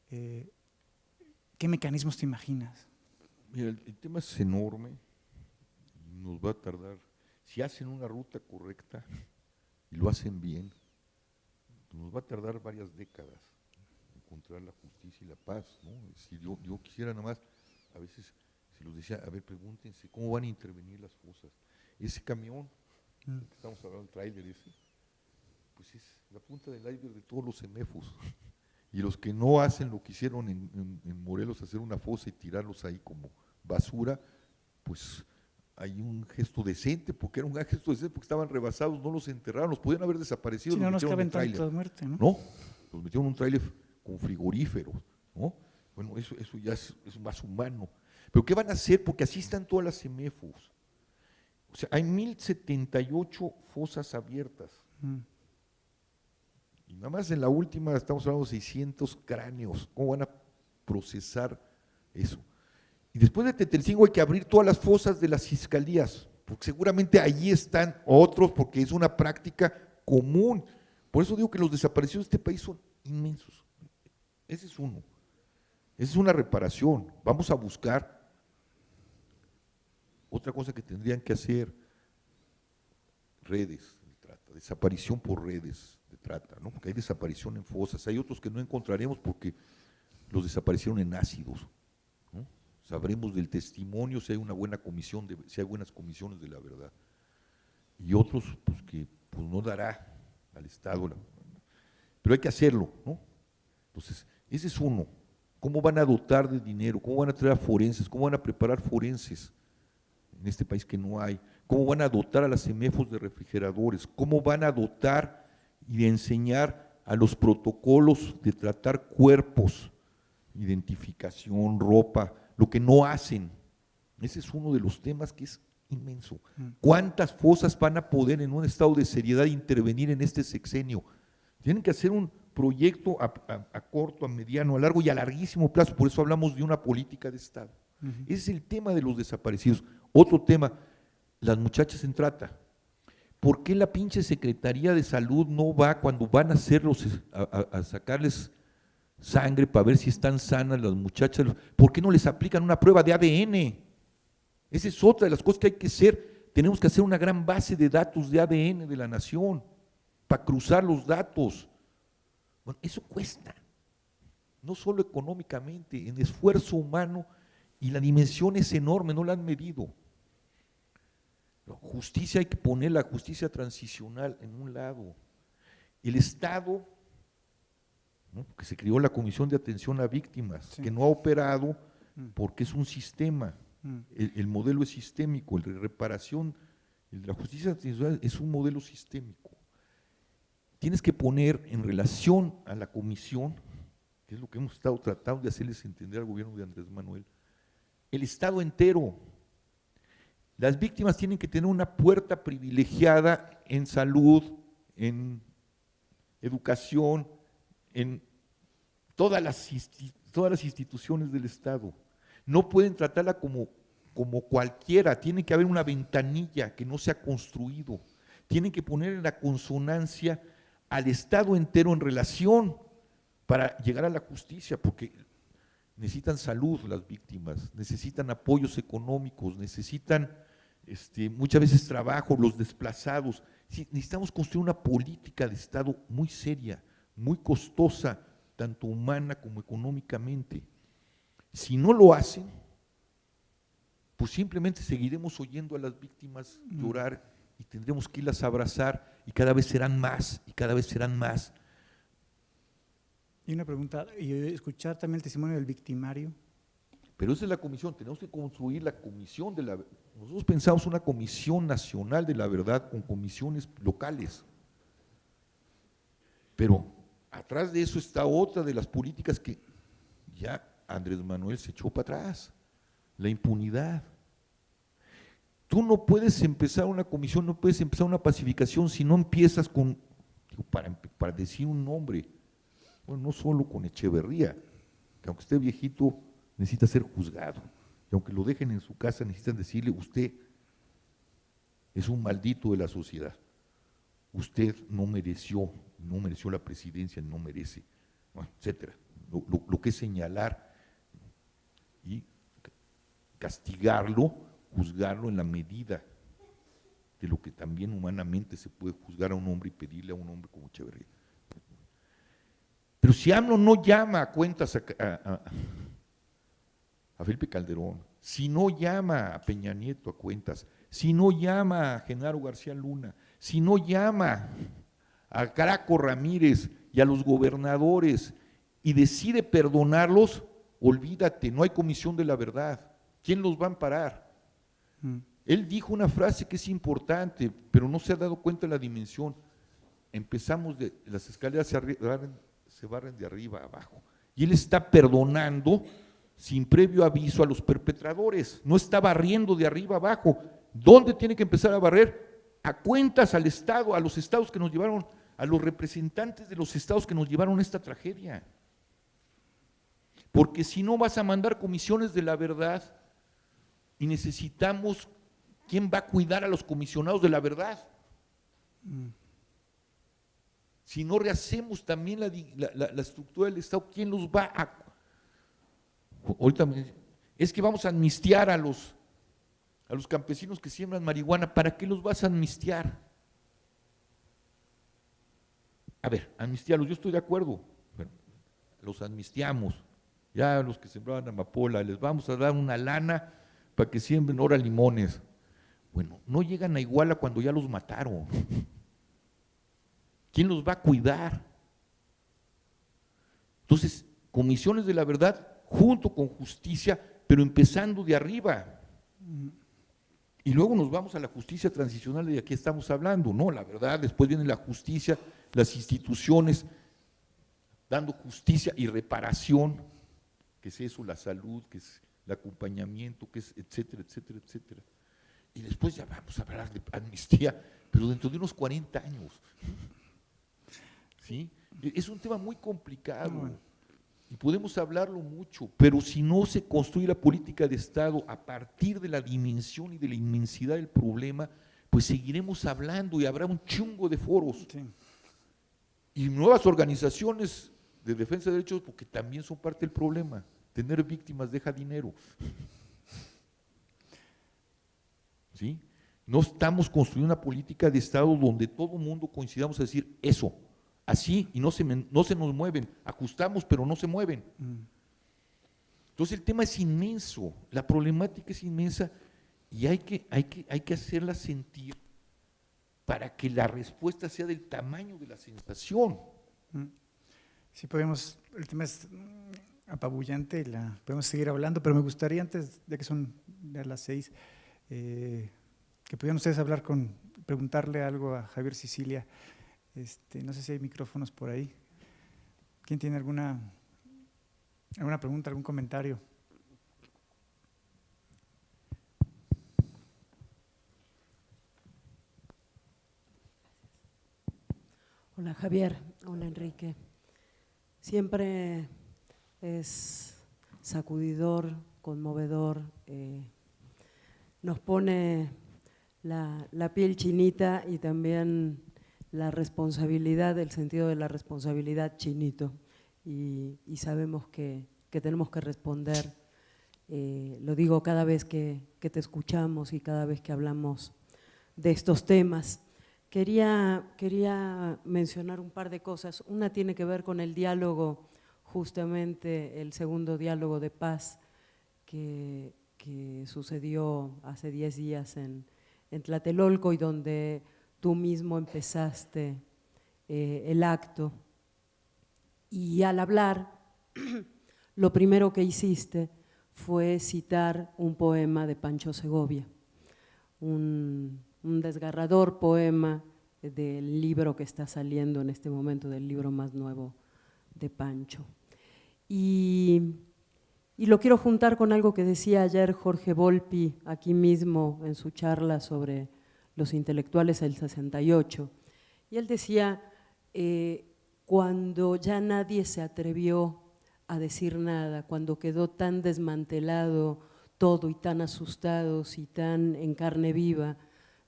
¿Qué mecanismos te imaginas? Mira, el tema es enorme y nos va a tardar. Si hacen una ruta correcta y lo hacen bien, nos va a tardar varias décadas encontrar la justicia y la paz, ¿no? Si yo quisiera nada más, a veces se los decía, a ver, pregúntense cómo van a intervenir las cosas. Ese camión, que estamos hablando del tráiler ese, pues es la punta del iceberg de todos los CEMEFOS. Y los que no hacen lo que hicieron en Morelos, hacer una fosa y tirarlos ahí como basura, pues hay un gesto decente, porque era un gesto decente, porque estaban rebasados, no los enterraron, los podían haber desaparecido. Si no nos caben tanto de muerte, ¿no? No, los metieron en un tráiler con frigoríferos, ¿no? Bueno, eso ya es más humano. Pero ¿qué van a hacer? Porque así están todas las CEMEFOS. O sea, hay 1078 fosas abiertas. Y nada más en la última estamos hablando de 600 cráneos. ¿Cómo van a procesar eso? Y después de Tetelcingo hay que abrir todas las fosas de las fiscalías, porque seguramente allí están otros, porque es una práctica común. Por eso digo que los desaparecidos de este país son inmensos. Ese es uno. Esa es una reparación. Vamos a buscar otra cosa que tendrían que hacer: redes de trata, desaparición por redes de trata, ¿no? Porque hay desaparición en fosas, hay otros que no encontraremos porque los desaparecieron en ácidos, ¿no? Sabremos del testimonio si hay una buena comisión, si hay buenas comisiones de la verdad, y otros pues que pues no dará al Estado, pero hay que hacerlo, ¿no? Entonces, ese es uno. ¿Cómo van a dotar de dinero? ¿Cómo van a traer a forenses? ¿Cómo van a preparar forenses en este país que no hay? ¿Cómo van a dotar a las CEMEFOS de refrigeradores? ¿Cómo van a dotar y de enseñar a los protocolos de tratar cuerpos, identificación, ropa, lo que no hacen? Ese es uno de los temas que es inmenso. ¿Cuántas fosas van a poder en un estado de seriedad intervenir en este sexenio? Tienen que hacer un proyecto a corto, a mediano, a largo y a larguísimo plazo. Por eso hablamos de una política de Estado. Ese es el tema de los desaparecidos. Otro tema, las muchachas en trata. ¿Por qué la pinche Secretaría de Salud no va cuando van a hacerlos, a sacarles sangre para ver si están sanas las muchachas. ¿Por qué no les aplican una prueba de ADN? Esa es otra de las cosas que hay que hacer. Tenemos que hacer una gran base de datos de ADN de la nación para cruzar los datos. Bueno, eso cuesta, no solo económicamente, en esfuerzo humano, y la dimensión es enorme, no la han medido. Justicia, hay que poner la justicia transicional en un lado. El Estado, ¿no?, que se creó la Comisión de Atención a Víctimas, Sí. que no ha operado porque es un sistema. Mm. El modelo es sistémico, el de reparación, el de la justicia transicional es un modelo sistémico. Tienes que poner en relación a la comisión, que es lo que hemos estado tratando de hacerles entender al gobierno de Andrés Manuel, el Estado entero. Las víctimas tienen que tener una puerta privilegiada en salud, en educación, en todas las instituciones del Estado. No pueden tratarla como cualquiera, tiene que haber una ventanilla que no se ha construido. Tienen que poner en la consonancia al Estado entero en relación para llegar a la justicia, porque necesitan salud las víctimas, necesitan apoyos económicos, necesitan muchas veces trabajo, los desplazados. Sí, necesitamos construir una política de Estado muy seria, muy costosa, tanto humana como económicamente. Si no lo hacen, pues simplemente seguiremos oyendo a las víctimas llorar y tendremos que irlas a abrazar y cada vez serán más y cada vez serán más. Y una pregunta, y escuchar también el testimonio del victimario. Pero esa es la comisión, tenemos que construir la comisión de la… Nosotros pensamos una comisión nacional de la verdad con comisiones locales. Pero atrás de eso está otra de las políticas que ya Andrés Manuel se echó para atrás, la impunidad. Tú no puedes empezar una comisión, no puedes empezar una pacificación si no empiezas con, para decir un nombre, bueno, no solo con Echeverría, que aunque esté viejito necesita ser juzgado, y aunque lo dejen en su casa necesitan decirle, usted es un maldito de la sociedad, usted no mereció la presidencia, no merece, bueno, etcétera. Lo que es señalar y castigarlo, juzgarlo en la medida de lo que también humanamente se puede juzgar a un hombre y pedirle a un hombre como Echeverría. Pero si AMLO no llama a cuentas a Felipe Calderón, si no llama a Peña Nieto a cuentas, si no llama a Genaro García Luna, si no llama a Graco Ramírez y a los gobernadores y decide perdonarlos, olvídate, no hay comisión de la verdad. ¿Quién los va a amparar? Él dijo una frase que es importante, pero no se ha dado cuenta de la dimensión. Empezamos de las escaleras se barren de arriba a abajo. Y él está perdonando sin previo aviso a los perpetradores. No está barriendo de arriba a abajo. ¿Dónde tiene que empezar a barrer? A cuentas al Estado, a los estados que nos llevaron, a los representantes de los estados que nos llevaron a esta tragedia. Porque si no vas a mandar comisiones de la verdad y necesitamos, ¿quién va a cuidar a los comisionados de la verdad? Si no rehacemos también la estructura del Estado, ¿quién los va a… Ahorita es que vamos a amnistiar a los campesinos que siembran marihuana. ¿Para qué los vas a amnistiar? A ver, amnistiarlos, yo estoy de acuerdo, pero los amnistiamos. Ya los que sembraban amapola, les vamos a dar una lana para que siembren ahora limones. Bueno, no llegan a Iguala cuando ya los mataron. ¿Quién los va a cuidar? Entonces, comisiones de la verdad junto con justicia, pero empezando de arriba. Y luego nos vamos a la justicia transicional de aquí estamos hablando, ¿no? La verdad, después viene la justicia, las instituciones dando justicia y reparación, que es eso, la salud, que es el acompañamiento, que es etcétera, etcétera, etcétera. Y después ya vamos a hablar de amnistía, pero dentro de unos 40 años. ¿Sí? Es un tema muy complicado y podemos hablarlo mucho, pero si no se construye la política de Estado a partir de la dimensión y de la inmensidad del problema, pues seguiremos hablando y habrá un chungo de foros. Sí. Y nuevas organizaciones de defensa de derechos porque también son parte del problema. Tener víctimas deja dinero. ¿Sí? No estamos construyendo una política de Estado donde todo el mundo coincidamos a decir eso, así, y no se nos mueven, ajustamos pero no se mueven. Entonces el tema es inmenso, la problemática es inmensa y hay que hacerla sentir para que la respuesta sea del tamaño de la sensación. Sí, podemos, el tema es apabullante, podemos seguir hablando, pero me gustaría antes, ya que son ya las 6, que pudieran ustedes preguntarle algo a Javier Sicilia. No sé si hay micrófonos por ahí. ¿Quién tiene alguna pregunta, algún comentario? Hola Javier, hola Enrique. Siempre es sacudidor, conmovedor, nos pone la piel chinita y también la responsabilidad, el sentido de la responsabilidad chinito. Y sabemos que tenemos que responder, lo digo cada vez que te escuchamos y cada vez que hablamos de estos temas. Quería mencionar un par de cosas. Una tiene que ver con el diálogo, justamente el segundo diálogo de paz que sucedió hace 10 días en Tlatelolco y donde tú mismo empezaste el acto. Y al hablar, lo primero que hiciste fue citar un poema de Pancho Segovia, un desgarrador poema del libro que está saliendo en este momento, del libro más nuevo de Pancho. Y lo quiero juntar con algo que decía ayer Jorge Volpi, aquí mismo en su charla sobre los intelectuales del 68. Y él decía, cuando ya nadie se atrevió a decir nada, cuando quedó tan desmantelado todo y tan asustados y tan en carne viva,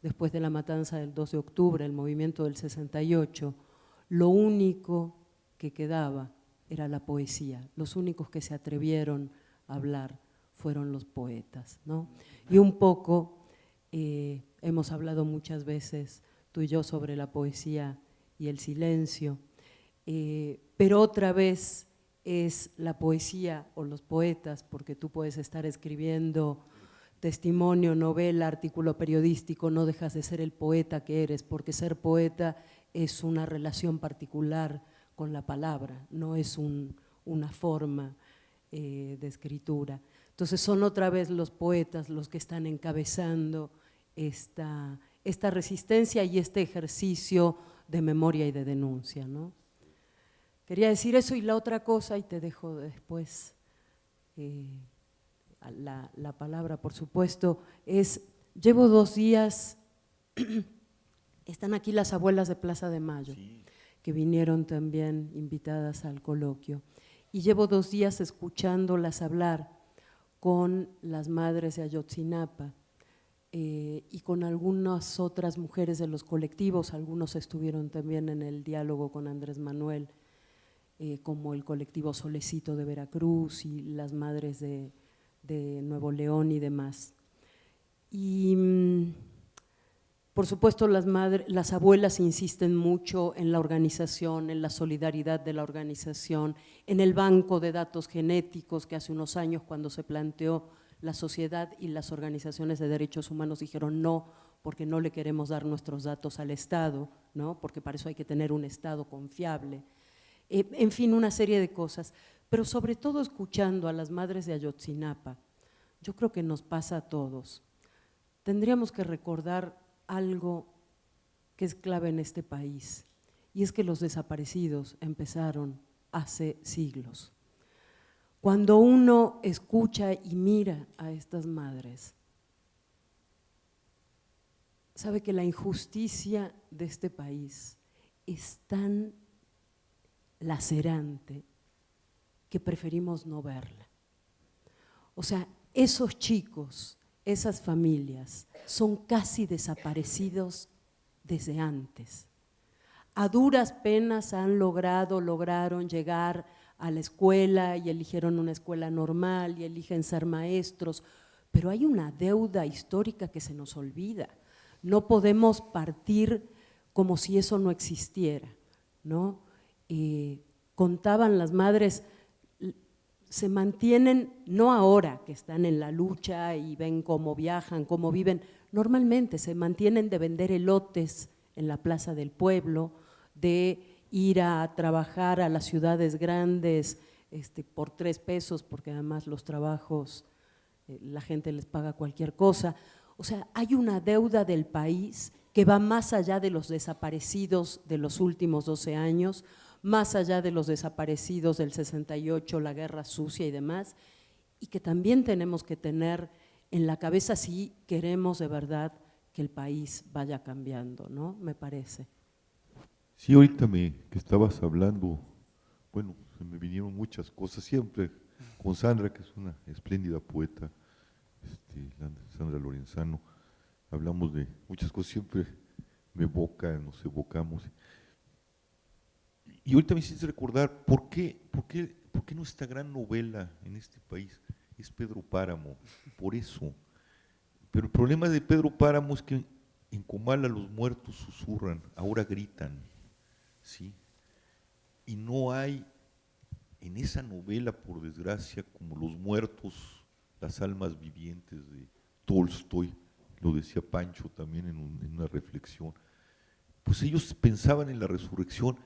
después de la matanza del 2 de octubre, el movimiento del 68, lo único que quedaba era la poesía. Los únicos que se atrevieron a hablar fueron los poetas, ¿no? Y un poco, hemos hablado muchas veces tú y yo sobre la poesía y el silencio, pero otra vez es la poesía o los poetas, porque tú puedes estar escribiendo testimonio, novela, artículo periodístico, no dejas de ser el poeta que eres, porque ser poeta es una relación particular con la palabra, no es una forma de escritura. Entonces son otra vez los poetas los que están encabezando esta resistencia y este ejercicio de memoria y de denuncia, ¿no? Quería decir eso y la otra cosa, y te dejo después la palabra, por supuesto, es, llevo 2 días, están aquí las abuelas de Plaza de Mayo, sí, que vinieron también invitadas al coloquio, y llevo 2 días escuchándolas hablar con las madres de Ayotzinapa y con algunas otras mujeres de los colectivos, algunos estuvieron también en el diálogo con Andrés Manuel, como el colectivo Solecito de Veracruz y las madres de Nuevo León y demás. Y por supuesto las abuelas insisten mucho en la organización, en la solidaridad de la organización, en el banco de datos genéticos que hace unos años cuando se planteó la sociedad y las organizaciones de derechos humanos dijeron no, porque no le queremos dar nuestros datos al Estado, ¿no? Porque para eso hay que tener un Estado confiable. En fin, una serie de cosas, pero sobre todo escuchando a las madres de Ayotzinapa, yo creo que nos pasa a todos. Tendríamos que recordar algo que es clave en este país, y es que los desaparecidos empezaron hace siglos. Cuando uno escucha y mira a estas madres, sabe que la injusticia de este país es tan lacerante que preferimos no verla. O sea, esos chicos, esas familias son casi desaparecidos desde antes. a duras penas lograron llegar a la escuela y eligieron una escuela normal y eligen ser maestros, pero hay una deuda histórica que se nos olvida. No podemos partir como si eso no existiera, ¿no? Contaban las madres, se mantienen, no ahora que están en la lucha y ven cómo viajan, cómo viven, normalmente se mantienen de vender elotes en la plaza del pueblo, de ir a trabajar a las ciudades grandes por 3 pesos, porque además los trabajos la gente les paga cualquier cosa. O sea, hay una deuda del país que va más allá de los desaparecidos de los últimos 12 años, más allá de los desaparecidos del 68, la guerra sucia y demás, y que también tenemos que tener en la cabeza si queremos de verdad que el país vaya cambiando, ¿no? Me parece. Sí, ahorita que estabas hablando, bueno, se me vinieron muchas cosas, siempre con Sandra, que es una espléndida poeta, Sandra Lorenzano, hablamos de muchas cosas, siempre me evoca, nos evocamos. Y ahorita me hiciste recordar, ¿por qué nuestra gran novela en este país es Pedro Páramo? Por eso. Pero el problema de Pedro Páramo es que en Comala los muertos susurran, ahora gritan, ¿sí? Y no hay en esa novela, por desgracia, como los muertos, las almas vivientes de Tolstoy, lo decía Pancho también en una reflexión, pues ellos pensaban en la resurrección.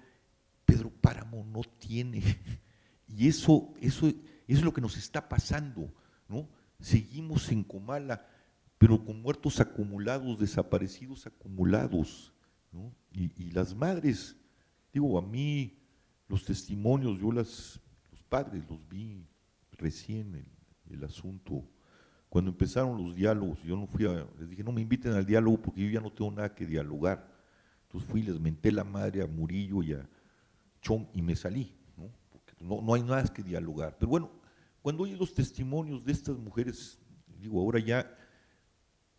Pedro Páramo no tiene, y eso es lo que nos está pasando, ¿no? Seguimos en Comala, pero con muertos acumulados, desaparecidos acumulados, ¿no? Y las madres, digo, a mí los testimonios, los padres los vi recién el asunto, cuando empezaron los diálogos, yo no les dije, no me inviten al diálogo porque yo ya no tengo nada que dialogar. Entonces fui y les menté la madre a Murillo y a Chong y me salí, ¿no? Porque no hay nada que dialogar. Pero bueno, cuando oí los testimonios de estas mujeres, digo, ahora ya,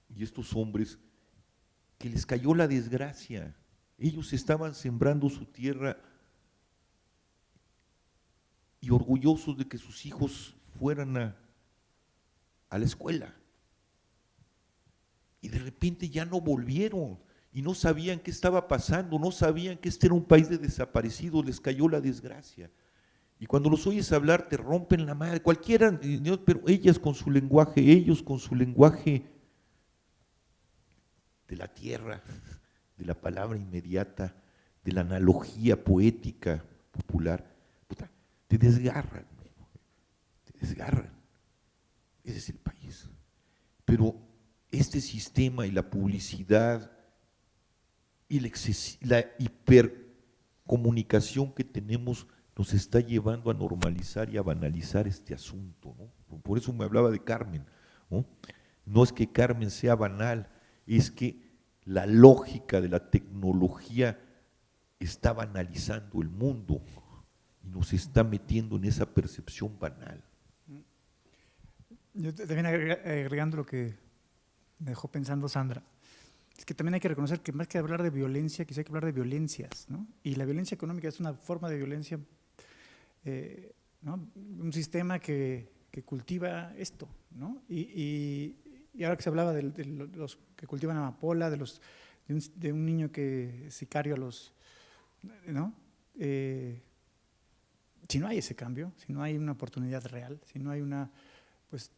y estos hombres, que les cayó la desgracia, ellos estaban sembrando su tierra y orgullosos de que sus hijos fueran a la escuela. Y de repente ya no volvieron y no sabían qué estaba pasando, no sabían que este era un país de desaparecidos, les cayó la desgracia. Y cuando los oyes hablar te rompen la madre, cualquiera, pero ellas con su lenguaje, ellos con su lenguaje de la tierra, de la palabra inmediata, de la analogía poética popular, puta, te desgarran, te desgarran. Ese es el país. Pero este sistema y la publicidad y la hipercomunicación que tenemos nos está llevando a normalizar y a banalizar este asunto, ¿no? Por eso me hablaba de Carmen, ¿no? No es que Carmen sea banal, es que la lógica de la tecnología está banalizando el mundo y nos está metiendo en esa percepción banal. Yo también agregando lo que me dejó pensando Sandra, es que también hay que reconocer que más que hablar de violencia, quizá hay que hablar de violencias, ¿no? Y la violencia económica es una forma de violencia, ¿no? Un sistema que cultiva esto, ¿no? Y ahora que se hablaba de los que cultivan amapola, de un niño que es sicario a los, ¿no? Si no hay ese cambio, si no hay una oportunidad real, si no hay una, pues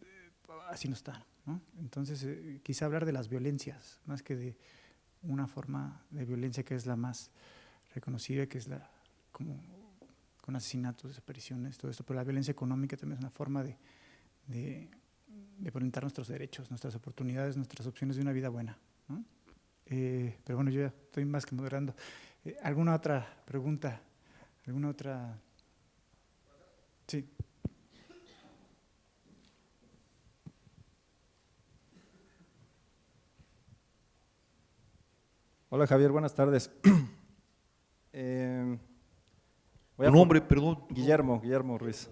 así no está, ¿no? Entonces, quizá hablar de las violencias, más que de una forma de violencia que es la más reconocida, que es la como con asesinatos, desapariciones, todo esto, pero la violencia económica también es una forma de violentar nuestros derechos, nuestras oportunidades, nuestras opciones de una vida buena, ¿no? Pero bueno, yo ya estoy más que moderando. ¿Alguna otra pregunta? ¿Alguna otra? Sí. Hola Javier, buenas tardes. Tu nombre, perdón. Guillermo Ruiz.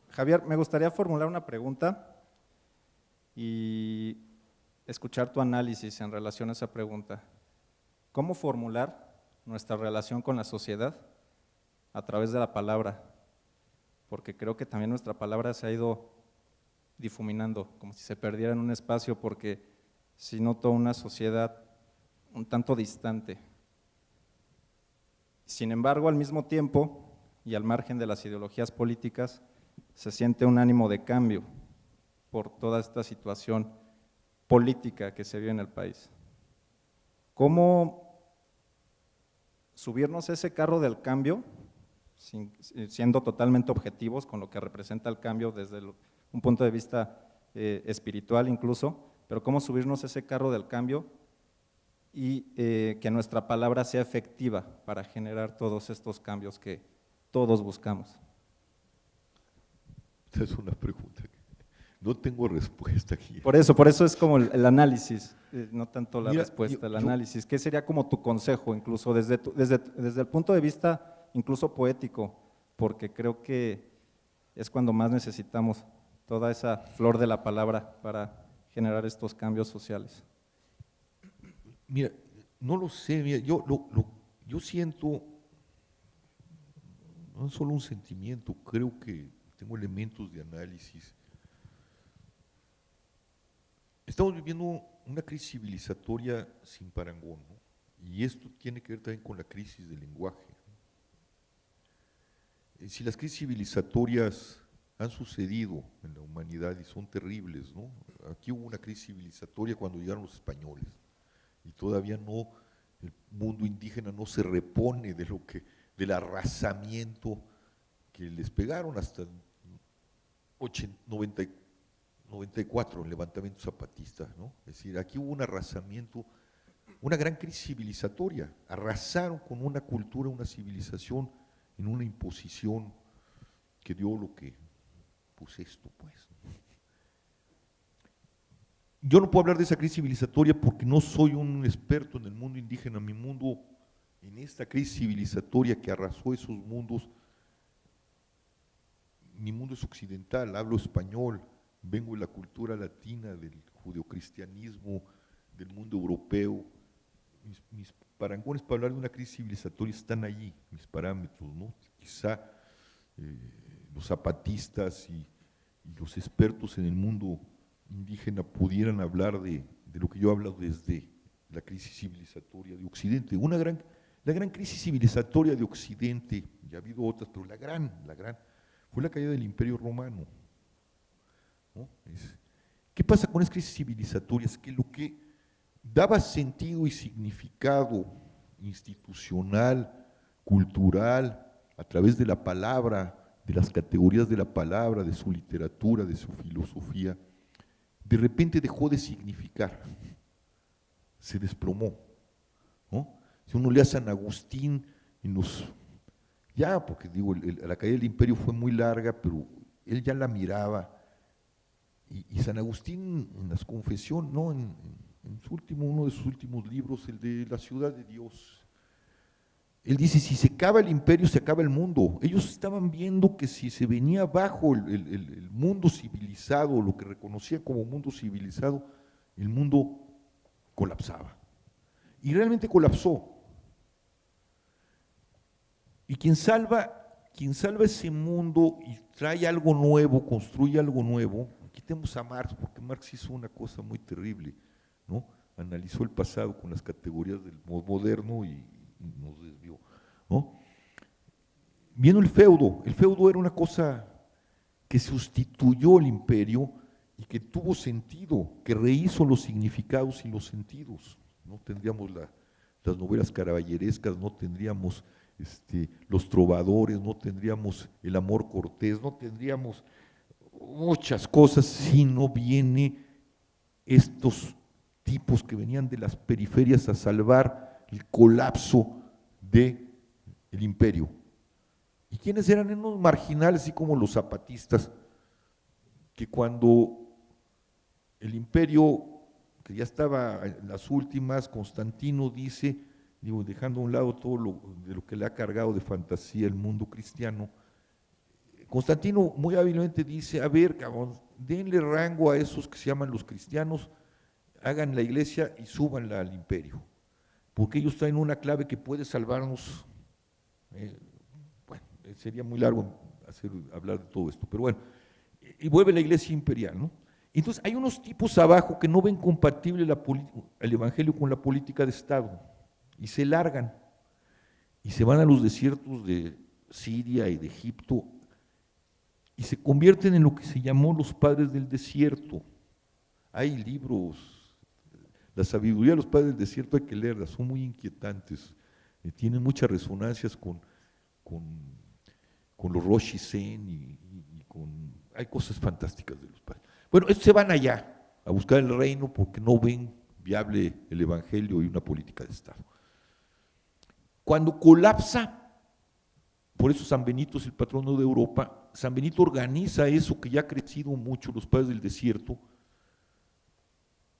Javier, me gustaría formular una pregunta y escuchar tu análisis en relación a esa pregunta. ¿Cómo formular nuestra relación con la sociedad a través de la palabra, porque creo que también nuestra palabra se ha ido difuminando, como si se perdiera en un espacio, porque si noto una sociedad un tanto distante. Sin embargo, al mismo tiempo, y al margen de las ideologías políticas, se siente un ánimo de cambio por toda esta situación política que se vive en el país. ¿Cómo subirnos a ese carro del cambio, siendo totalmente objetivos con lo que representa el cambio desde un punto de vista espiritual incluso, pero cómo subirnos a ese carro del cambio y que nuestra palabra sea efectiva para generar todos estos cambios que todos buscamos? Esa es una pregunta que no tengo respuesta aquí. Por eso es como el análisis, no tanto la Mira, respuesta, el yo- análisis. ¿Qué sería como tu consejo, incluso desde el punto de vista incluso poético? Porque creo que es cuando más necesitamos toda esa flor de la palabra para generar estos cambios sociales. Mira, no lo sé, mira, yo siento, no es solo un sentimiento, creo que tengo elementos de análisis. Estamos viviendo una crisis civilizatoria sin parangón, ¿no? Y esto tiene que ver también con la crisis del lenguaje, ¿no? Si las crisis civilizatorias han sucedido en la humanidad y son terribles, ¿no? Aquí hubo una crisis civilizatoria cuando llegaron los españoles y todavía no, el mundo indígena no se repone del arrasamiento que les pegaron hasta 94, el levantamiento zapatista, ¿no? Es decir, aquí hubo un arrasamiento, una gran crisis civilizatoria, arrasaron con una cultura, una civilización en una imposición que dio lo que, pues esto, pues. Yo no puedo hablar de esa crisis civilizatoria porque no soy un experto en el mundo indígena, mi mundo, en esta crisis civilizatoria que arrasó esos mundos, mi mundo es occidental, hablo español, vengo de la cultura latina, del judeocristianismo, del mundo europeo. Mis parangones para hablar de una crisis civilizatoria están allí, mis parámetros, ¿no? Quizá los zapatistas y los expertos en el mundo indígena pudieran hablar de lo que yo hablo desde la crisis civilizatoria de Occidente. La gran crisis civilizatoria de Occidente, ya ha habido otras, pero la gran, fue la caída del Imperio Romano, ¿no? ¿Qué pasa con las crisis civilizatorias? Que lo que daba sentido y significado institucional, cultural, a través de la palabra, de las categorías de la palabra, de su literatura, de su filosofía, de repente dejó de significar, se desplomó, ¿no? Si uno lee a San Agustín porque digo, la caída del imperio fue muy larga, pero él ya la miraba, y San Agustín en las Confesiones, ¿no? en uno de sus últimos libros, el de La ciudad de Dios, él dice, si se acaba el imperio, se acaba el mundo. Ellos estaban viendo que si se venía abajo el mundo civilizado, lo que reconocían como mundo civilizado, el mundo colapsaba. Y realmente colapsó. Y quien salva ese mundo y trae algo nuevo, construye algo nuevo, quitemos a Marx, porque Marx hizo una cosa muy terrible, ¿no? Analizó el pasado con las categorías del moderno y nos desvió, ¿no? Vino el feudo era una cosa que sustituyó el imperio y que tuvo sentido, que rehizo los significados y los sentidos. No tendríamos las novelas caballerescas, no tendríamos los trovadores, no tendríamos el amor cortés, no tendríamos muchas cosas si no viene estos tipos que venían de las periferias a salvar el colapso del imperio. ¿Y quiénes eran? Unos marginales, así como los zapatistas, que cuando el imperio, que ya estaba en las últimas, Constantino dice, dejando a un lado todo lo que le ha cargado de fantasía el mundo cristiano, Constantino muy hábilmente dice, a ver, cabrón, denle rango a esos que se llaman los cristianos, hagan la iglesia y súbanla al imperio. porque ellos traen una clave que puede salvarnos. Bueno, sería muy largo hablar de todo esto, pero bueno, y vuelve la iglesia imperial, ¿no? Entonces hay unos tipos abajo que no ven compatible el evangelio con la política de Estado, y se largan, y se van a los desiertos de Siria y de Egipto, y se convierten en lo que se llamó los padres del desierto. Hay libros, la sabiduría de los padres del desierto hay que leerlas, son muy inquietantes, tienen muchas resonancias con los Rosh Zen hay cosas fantásticas de los padres. Bueno, estos se van allá a buscar el reino porque no ven viable el evangelio y una política de Estado. Cuando colapsa, por eso San Benito es el patrono de Europa, San Benito organiza eso que ya ha crecido mucho, los padres del desierto,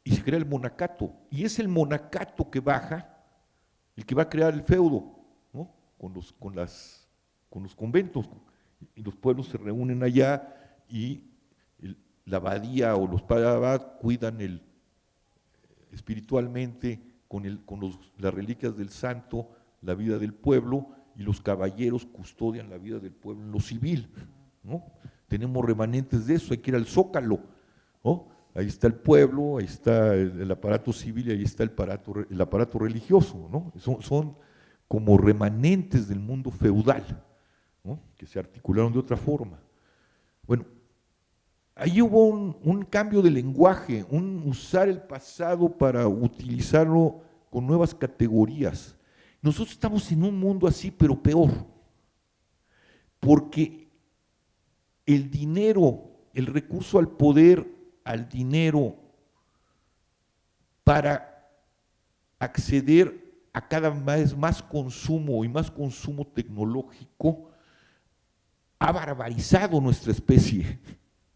y se crea el monacato, y es el monacato que baja, el que va a crear el feudo, ¿no? con los conventos, y los pueblos se reúnen allá, y la abadía o los padres de abad cuidan espiritualmente con las reliquias del santo, la vida del pueblo, y los caballeros custodian la vida del pueblo en lo civil, ¿no? Tenemos remanentes de eso, hay que ir al Zócalo, ¿no? Ahí está el pueblo, ahí está el aparato civil y ahí está el aparato religioso, ¿no? Son como remanentes del mundo feudal, ¿no? Que se articularon de otra forma. Bueno, ahí hubo un cambio de lenguaje, un usar el pasado para utilizarlo con nuevas categorías. Nosotros estamos en un mundo así, pero peor, porque el dinero, el recurso al poder, al dinero, para acceder a cada vez más consumo y más consumo tecnológico, ha barbarizado nuestra especie.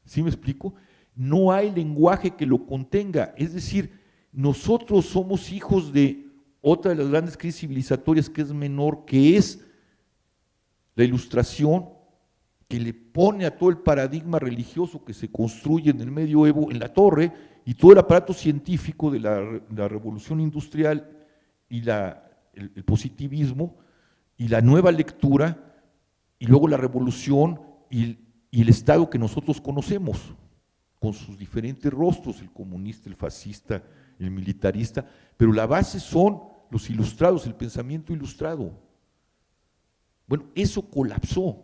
¿Sí me explico? No hay lenguaje que lo contenga, es decir, nosotros somos hijos de otra de las grandes crisis civilizatorias que es menor, que es la Ilustración, que le pone a todo el paradigma religioso que se construye en el medioevo en la torre, y todo el aparato científico de la revolución industrial y el positivismo, y la nueva lectura, y luego la revolución y el Estado que nosotros conocemos, con sus diferentes rostros, el comunista, el fascista, el militarista, pero la base son los ilustrados, el pensamiento ilustrado. Bueno, eso colapsó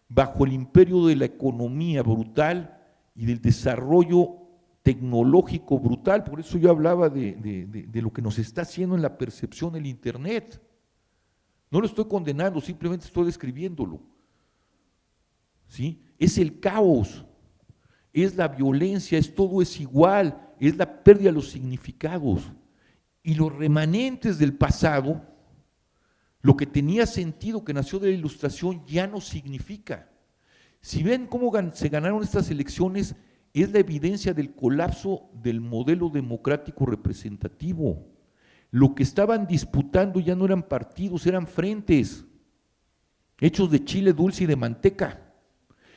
bajo el imperio de la economía brutal y del desarrollo tecnológico brutal. Por eso yo hablaba de lo que nos está haciendo en la percepción del Internet. No lo estoy condenando, simplemente estoy describiéndolo. ¿Sí? Es el caos, es la violencia, todo es igual, es la pérdida de los significados. Y los remanentes del pasado, lo que tenía sentido, que nació de la Ilustración, ya no significa. Si ven cómo se ganaron estas elecciones, es la evidencia del colapso del modelo democrático representativo. Lo que estaban disputando ya no eran partidos, eran frentes, hechos de chile dulce y de manteca.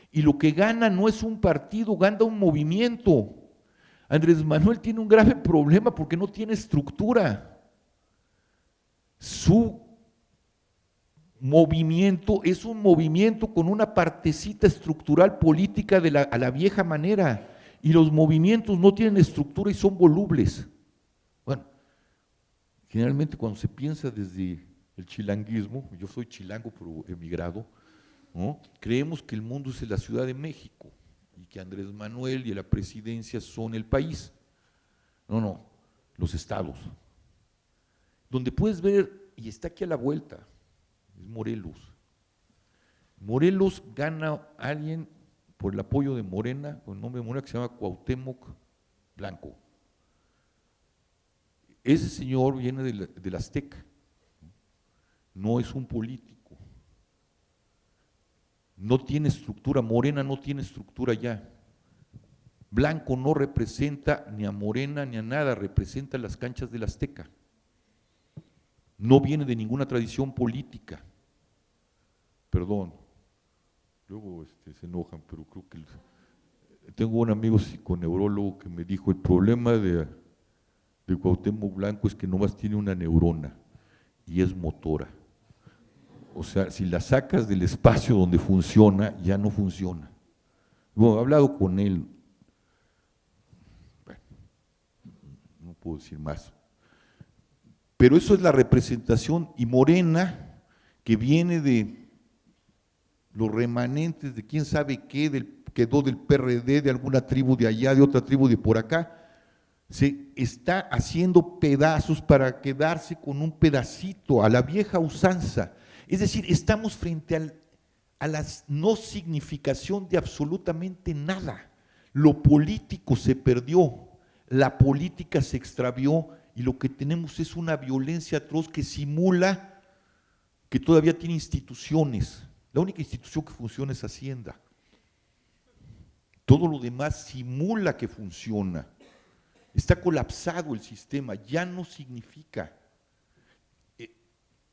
Y lo que gana no es un partido, gana un movimiento. Andrés Manuel tiene un grave problema porque no tiene estructura. Su movimiento es un movimiento con una partecita estructural política a la vieja manera, y los movimientos no tienen estructura y son volubles. Bueno, generalmente cuando se piensa desde el chilanguismo, yo soy chilango pero emigrado, ¿no? Creemos que el mundo es la Ciudad de México y que Andrés Manuel y la presidencia son el país. No, los estados. Donde puedes ver, y está aquí a la vuelta, es Morelos. Morelos gana a alguien por el apoyo de Morena, con el nombre de Morena, que se llama Cuauhtémoc Blanco. Ese señor viene del Azteca, no es un político. No tiene estructura, Morena no tiene estructura ya. Blanco no representa ni a Morena ni a nada, representa las canchas del Azteca. No viene de ninguna tradición política. Perdón, luego se enojan, pero creo que tengo un amigo psiconeurólogo que me dijo, el problema de Cuauhtémoc Blanco es que nomás tiene una neurona y es motora. O sea, si la sacas del espacio donde funciona, ya no funciona. Bueno, he hablado con él, bueno, no puedo decir más. Pero eso es la representación, y Morena, que viene de los remanentes de quién sabe qué, quedó del PRD, de alguna tribu de allá, de otra tribu de por acá, se está haciendo pedazos para quedarse con un pedacito, a la vieja usanza. Es decir, estamos frente a la no significación de absolutamente nada. Lo político se perdió, la política se extravió y lo que tenemos es una violencia atroz que simula que todavía tiene instituciones. La única institución que funciona es Hacienda. Todo lo demás simula que funciona. Está colapsado el sistema, ya no significa.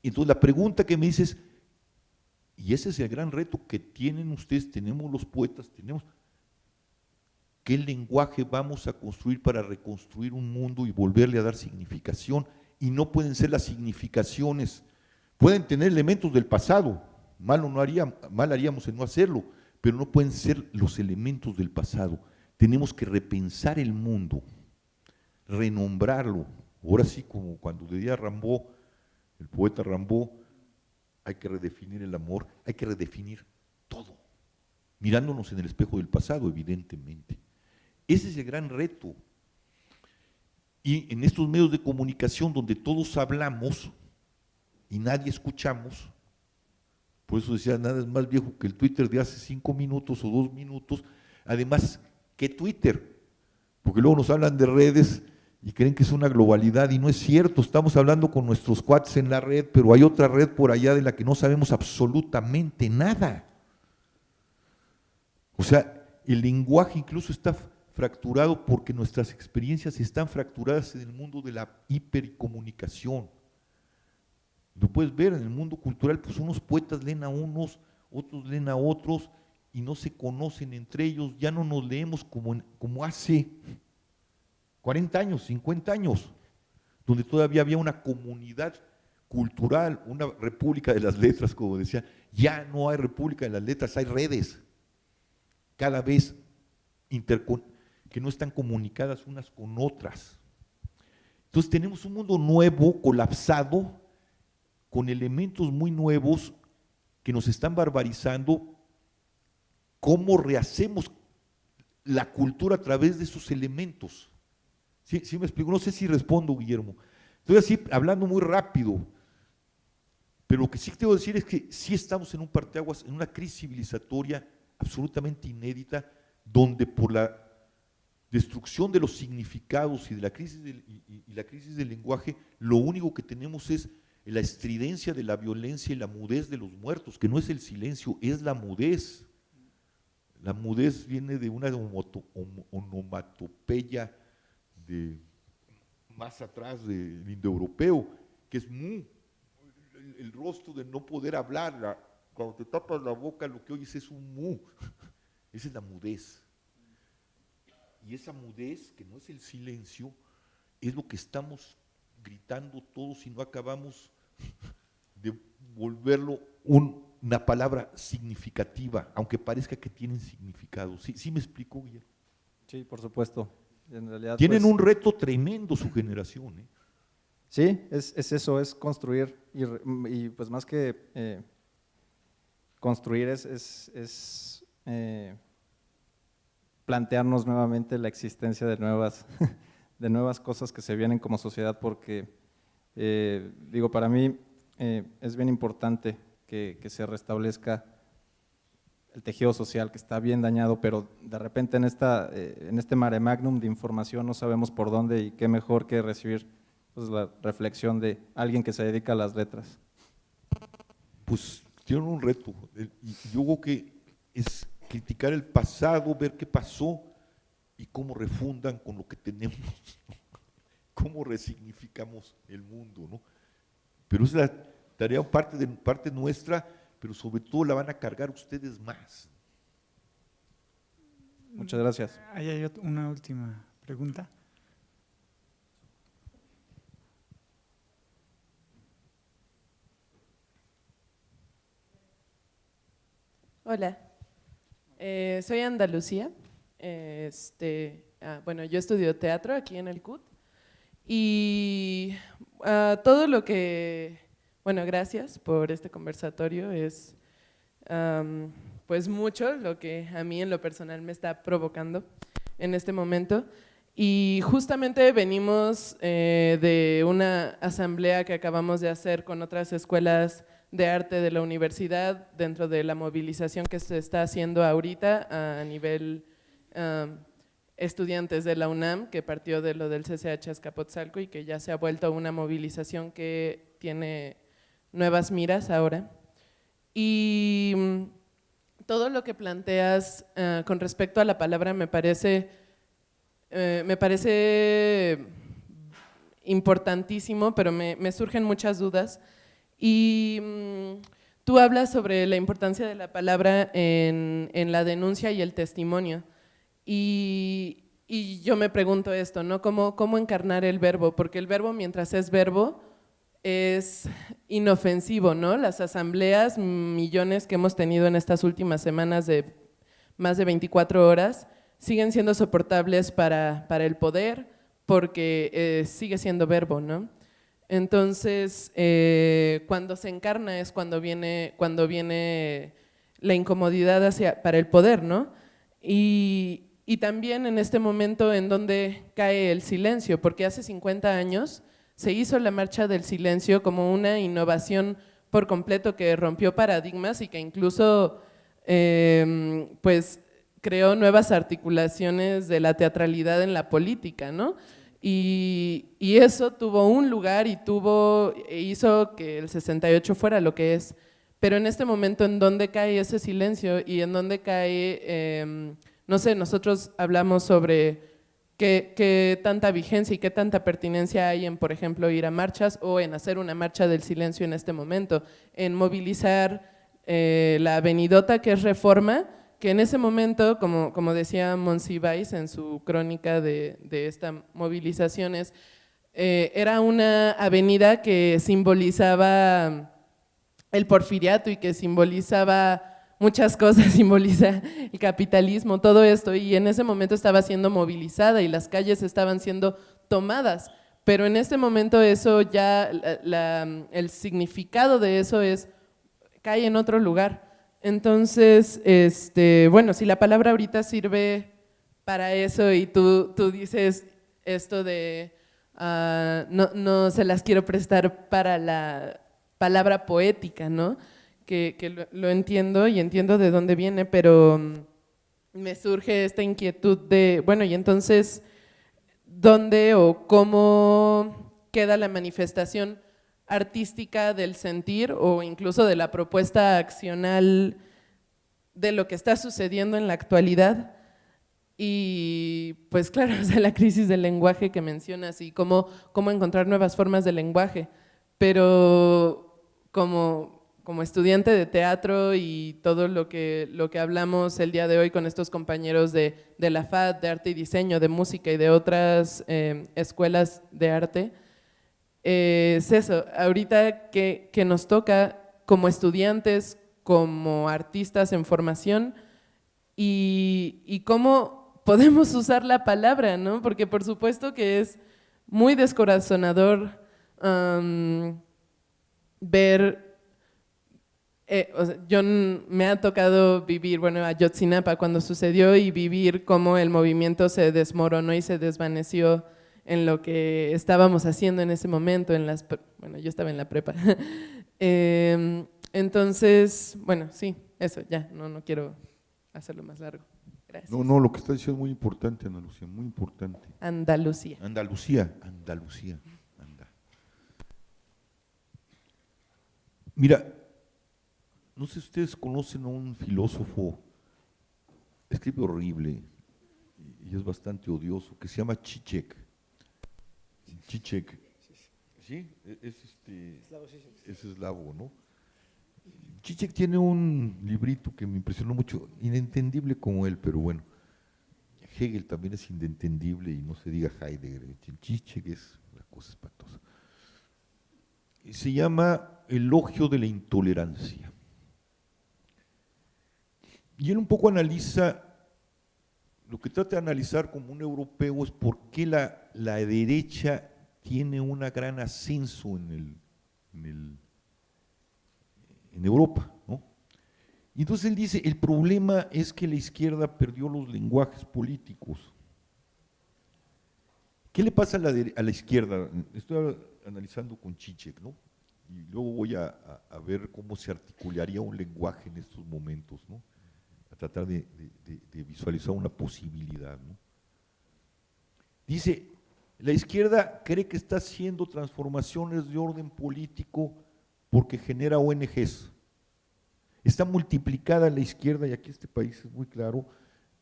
Entonces la pregunta que me dices, y ese es el gran reto que tienen ustedes, tenemos los poetas, tenemos, ¿qué lenguaje vamos a construir para reconstruir un mundo y volverle a dar significación? Y no pueden ser las significaciones, pueden tener elementos del pasado, mal haríamos en no hacerlo, pero no pueden ser los elementos del pasado. Tenemos que repensar el mundo, renombrarlo. Ahora sí, como cuando decía Rimbaud, el poeta Rimbaud, hay que redefinir el amor, hay que redefinir todo, mirándonos en el espejo del pasado, evidentemente. Ese es el gran reto. Y en estos medios de comunicación donde todos hablamos y nadie escuchamos, por eso decía, nada es más viejo que el Twitter de hace 5 minutos o 2 minutos, además, ¿qué Twitter? Porque luego nos hablan de redes y creen que es una globalidad y no es cierto, estamos hablando con nuestros cuates en la red, pero hay otra red por allá de la que no sabemos absolutamente nada. O sea, el lenguaje incluso está fracturado porque nuestras experiencias están fracturadas en el mundo de la hipercomunicación. Lo puedes ver en el mundo cultural, pues unos poetas leen a unos, otros leen a otros y no se conocen entre ellos, ya no nos leemos como hace 40 años, 50 años, donde todavía había una comunidad cultural, una república de las letras, como decía. Ya no hay república de las letras, hay redes, cada vez que no están comunicadas unas con otras. Entonces tenemos un mundo nuevo, colapsado, con elementos muy nuevos que nos están barbarizando. ¿Cómo rehacemos la cultura a través de esos elementos? ¿Sí me explico? No sé si respondo, Guillermo. Estoy así hablando muy rápido, pero lo que sí te voy a decir es que sí estamos en un parteaguas, en una crisis civilizatoria absolutamente inédita, donde por la destrucción de los significados y de la crisis del lenguaje, lo único que tenemos es la estridencia de la violencia y la mudez de los muertos, que no es el silencio, es la mudez. La mudez viene de una onomatopeya de más atrás del indoeuropeo, que es mu, el rostro de no poder hablar. Cuando te tapas la boca lo que oyes es un mu. Esa es la mudez. Y esa mudez, que no es el silencio, es lo que estamos gritando todos si no acabamos de volverlo una palabra significativa, aunque parezca que tienen significado. ¿Sí me explico, Guillermo? Sí, por supuesto. En realidad, Tienen pues, un reto tremendo su generación. Sí, es eso, es construir y pues más que construir es plantearnos nuevamente la existencia de de nuevas cosas que se vienen como sociedad, porque digo, para mí es bien importante que se restablezca el tejido social que está bien dañado, pero de repente en este mare magnum de información no sabemos por dónde, y qué mejor que recibir pues la reflexión de alguien que se dedica a las letras. Pues tienen un reto, y yo creo que es criticar el pasado, ver qué pasó y cómo refundan con lo que tenemos, cómo resignificamos el mundo, ¿no? Pero es la tarea parte nuestra, pero sobre todo la van a cargar ustedes más. Muchas gracias. Ahí hay una última pregunta. Hola, soy Andalucía. Bueno, yo estudio teatro aquí en el CUT y todo lo que, bueno, gracias por este conversatorio, es pues mucho lo que a mí en lo personal me está provocando en este momento. Y justamente venimos de una asamblea que acabamos de hacer con otras escuelas de arte de la universidad dentro de la movilización que se está haciendo ahorita a nivel estudiantes de la UNAM, que partió de lo del CCH Azcapotzalco y que ya se ha vuelto una movilización que tiene nuevas miras ahora. Y todo lo que planteas con respecto a la palabra me parece importantísimo, pero me surgen muchas dudas. Y tú hablas sobre la importancia de la palabra en la denuncia y el testimonio. Y yo me pregunto esto, ¿no? ¿Cómo encarnar el verbo? Porque el verbo, mientras es verbo, es inofensivo, ¿no? Las asambleas, millones que hemos tenido en estas últimas semanas de más de 24 horas, siguen siendo soportables para el poder porque sigue siendo verbo, ¿no? Entonces, cuando se encarna es cuando viene la incomodidad para el poder, ¿no? Y también en este momento en donde cae el silencio, porque hace 50 años se hizo la marcha del silencio como una innovación por completo que rompió paradigmas y que incluso pues creó nuevas articulaciones de la teatralidad en la política, ¿no? Y eso tuvo un lugar y hizo que el 68 fuera lo que es. Pero en este momento, ¿en dónde cae ese silencio? Y en dónde cae, no sé, nosotros hablamos sobre qué tanta vigencia y qué tanta pertinencia hay en, por ejemplo, ir a marchas o en hacer una marcha del silencio en este momento, en movilizar la avenidota que es Reforma, que en ese momento, como decía Monsiváis en su crónica de esta movilizaciones, era una avenida que simbolizaba el porfiriato y que simbolizaba muchas cosas, simboliza el capitalismo, todo esto, y en ese momento estaba siendo movilizada y las calles estaban siendo tomadas, pero en este momento eso ya, el significado de eso cae en otro lugar. Entonces, bueno, si la palabra ahorita sirve para eso y tú dices esto de no se las quiero prestar para la palabra poética, ¿no? Que lo entiendo y entiendo de dónde viene, pero me surge esta inquietud de, bueno, y entonces, ¿dónde o cómo queda la manifestación artística del sentir o incluso de la propuesta accional de lo que está sucediendo en la actualidad? Y pues claro, o sea, la crisis del lenguaje que mencionas y cómo encontrar nuevas formas de lenguaje, pero como estudiante de teatro y todo lo que hablamos el día de hoy con estos compañeros de la FAD, de arte y diseño, de música y de otras escuelas de arte, es eso, ahorita que nos toca como estudiantes, como artistas en formación y cómo podemos usar la palabra, ¿no? Porque por supuesto que es muy descorazonador ver, o sea, me ha tocado vivir, bueno, Ayotzinapa cuando sucedió y vivir cómo el movimiento se desmoronó y se desvaneció en lo que estábamos haciendo en ese momento, bueno, yo estaba en la prepa. Entonces, bueno, sí, eso, ya, no quiero hacerlo más largo. Gracias. No, lo que está diciendo es muy importante, Ana Lucía, muy importante. Andalucía. Andalucía. Mira, no sé si ustedes conocen a un filósofo, escribe horrible y es bastante odioso, que se llama Zizek. Zizek. ¿Sí? Es eslavo, ¿no? Zizek tiene un librito que me impresionó mucho, inentendible como él, pero bueno. Hegel también es inentendible y no se diga Heidegger. Zizek es una cosa espantosa. Y se llama Elogio de la Intolerancia. Y él un poco analiza, lo que trata de analizar como un europeo es por qué la derecha tiene un gran ascenso en Europa, ¿no? Y entonces él dice, el problema es que la izquierda perdió los lenguajes políticos. ¿Qué le pasa a la izquierda? Estoy analizando con Zizek, ¿no? Y luego voy a ver cómo se articularía un lenguaje en estos momentos, ¿no? A tratar de visualizar una posibilidad, ¿no? Dice, la izquierda cree que está haciendo transformaciones de orden político porque genera ONGs. Está multiplicada la izquierda, y aquí este país es muy claro,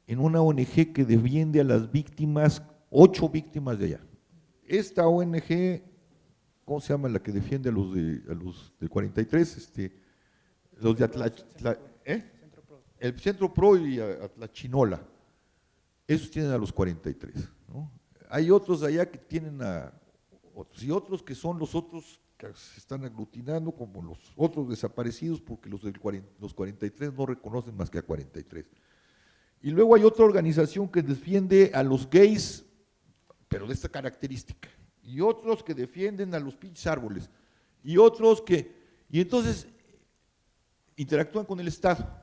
en una ONG que defiende a las víctimas, 8 víctimas de allá. Esta ONG, ¿cómo se llama la que defiende a los del 43? Los de el Centro Pro y Atlachinola. Esos tienen a los 43, ¿no? Hay otros allá que tienen a otros, y otros que son los otros que se están aglutinando como los otros desaparecidos, porque los 43 no reconocen más que a 43. Y luego hay otra organización que defiende a los gays, pero de esta característica, y otros que defienden a los pinches árboles, y otros y entonces interactúan con el Estado,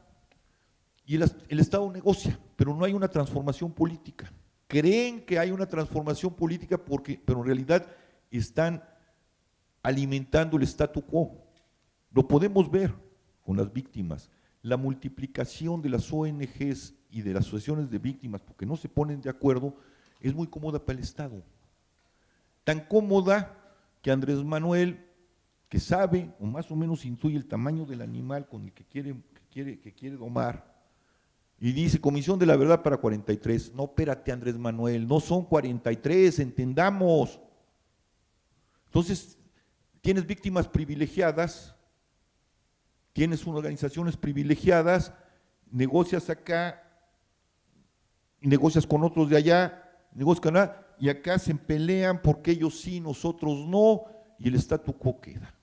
y el Estado negocia, pero no hay una transformación política. Creen que hay una transformación política pero en realidad están alimentando el statu quo. Lo podemos ver con las víctimas. La multiplicación de las ONGs y de las asociaciones de víctimas, porque no se ponen de acuerdo, es muy cómoda para el Estado. Tan cómoda que Andrés Manuel, que sabe o más o menos intuye el tamaño del animal con el que quiere domar, y dice, Comisión de la Verdad para 43. No, espérate, Andrés Manuel, no son 43, entendamos. Entonces, tienes víctimas privilegiadas, tienes unas organizaciones privilegiadas, negocias acá, negocias con otros de allá, negocias con allá, y acá se pelean porque ellos sí, nosotros no, y el statu quo queda.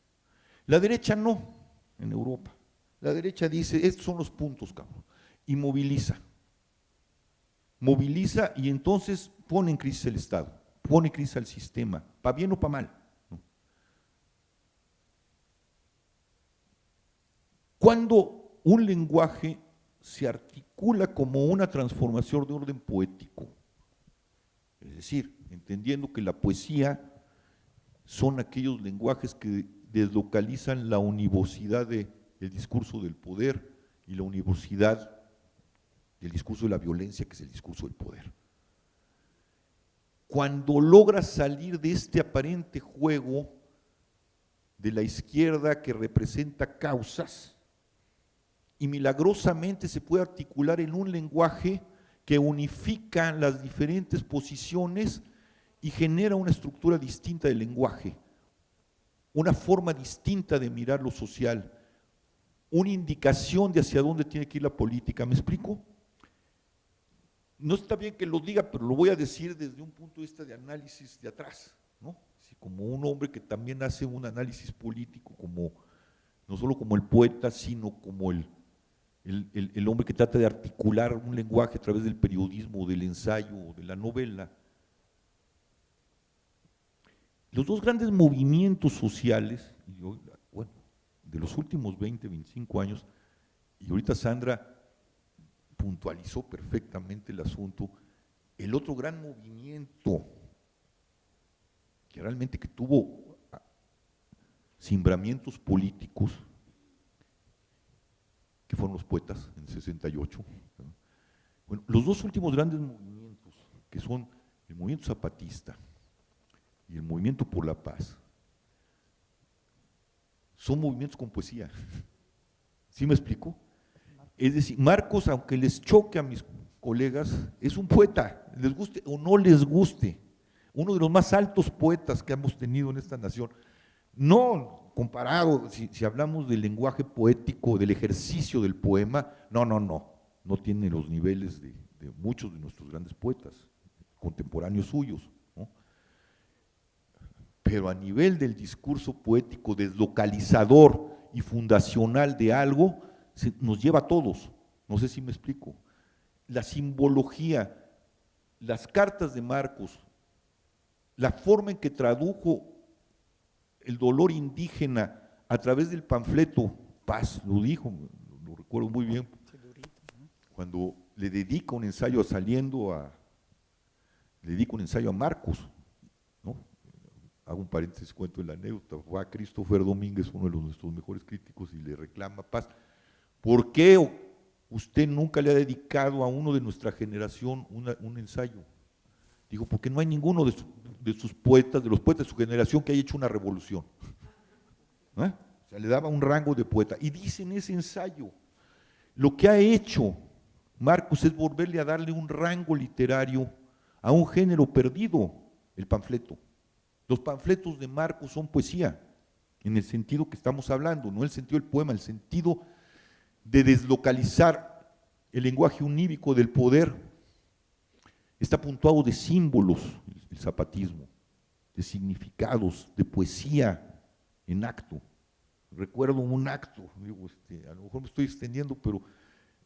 La derecha no, en Europa. La derecha dice, estos son los puntos, cabrón. Y moviliza y entonces pone en crisis el Estado, pone en crisis al sistema, para bien o para mal, ¿no? Cuando un lenguaje se articula como una transformación de orden poético, es decir, entendiendo que la poesía son aquellos lenguajes que deslocalizan la univocidad del discurso del poder y la univocidad del discurso de la violencia, que es el discurso del poder. Cuando logra salir de este aparente juego de la izquierda que representa causas y milagrosamente se puede articular en un lenguaje que unifica las diferentes posiciones y genera una estructura distinta del lenguaje, una forma distinta de mirar lo social, una indicación de hacia dónde tiene que ir la política. ¿Me explico? No está bien que lo diga, pero lo voy a decir desde un punto de vista de análisis de atrás, ¿no? Así como un hombre que también hace un análisis político, no solo como el poeta, sino como el hombre que trata de articular un lenguaje a través del periodismo, del ensayo, de la novela. Los dos grandes movimientos sociales, bueno, de los últimos 20, 25 años, y ahorita Sandra puntualizó perfectamente el asunto, el otro gran movimiento que realmente que tuvo simbramientos políticos, que fueron los poetas en el 68. Bueno, los dos últimos grandes movimientos, que son el movimiento zapatista y el movimiento por la paz, son movimientos con poesía. ¿Sí me explico? Es decir, Marcos, aunque les choque a mis colegas, es un poeta, les guste o no les guste, uno de los más altos poetas que hemos tenido en esta nación. No comparado, si hablamos del lenguaje poético, del ejercicio del poema, no tiene los niveles de muchos de nuestros grandes poetas, contemporáneos suyos, ¿no? Pero a nivel del discurso poético deslocalizador y fundacional de algo, nos lleva a todos, No sé si me explico. La simbología, las cartas de Marcos, la forma en que tradujo el dolor indígena a través del panfleto Paz, lo dijo, lo recuerdo muy bien, cuando le dedica un ensayo le dedica un ensayo a Marcos, ¿no? Hago un paréntesis, cuento la anécdota, va a Christopher Domínguez, uno de nuestros mejores críticos, y le reclama Paz. ¿Por qué usted nunca le ha dedicado a uno de nuestra generación un ensayo? Digo, porque no hay ninguno de sus poetas, de los poetas de su generación, que haya hecho una revolución. ¿Eh? O sea, le daba un rango de poeta. Y dice en ese ensayo, lo que ha hecho Marcos es volverle a darle un rango literario a un género perdido, el panfleto. Los panfletos de Marcos son poesía, en el sentido que estamos hablando, no el sentido del poema, el sentido de deslocalizar el lenguaje unívoco del poder. Está puntuado de símbolos, el zapatismo, de significados, de poesía en acto. Recuerdo un acto, digo, a lo mejor me estoy extendiendo, pero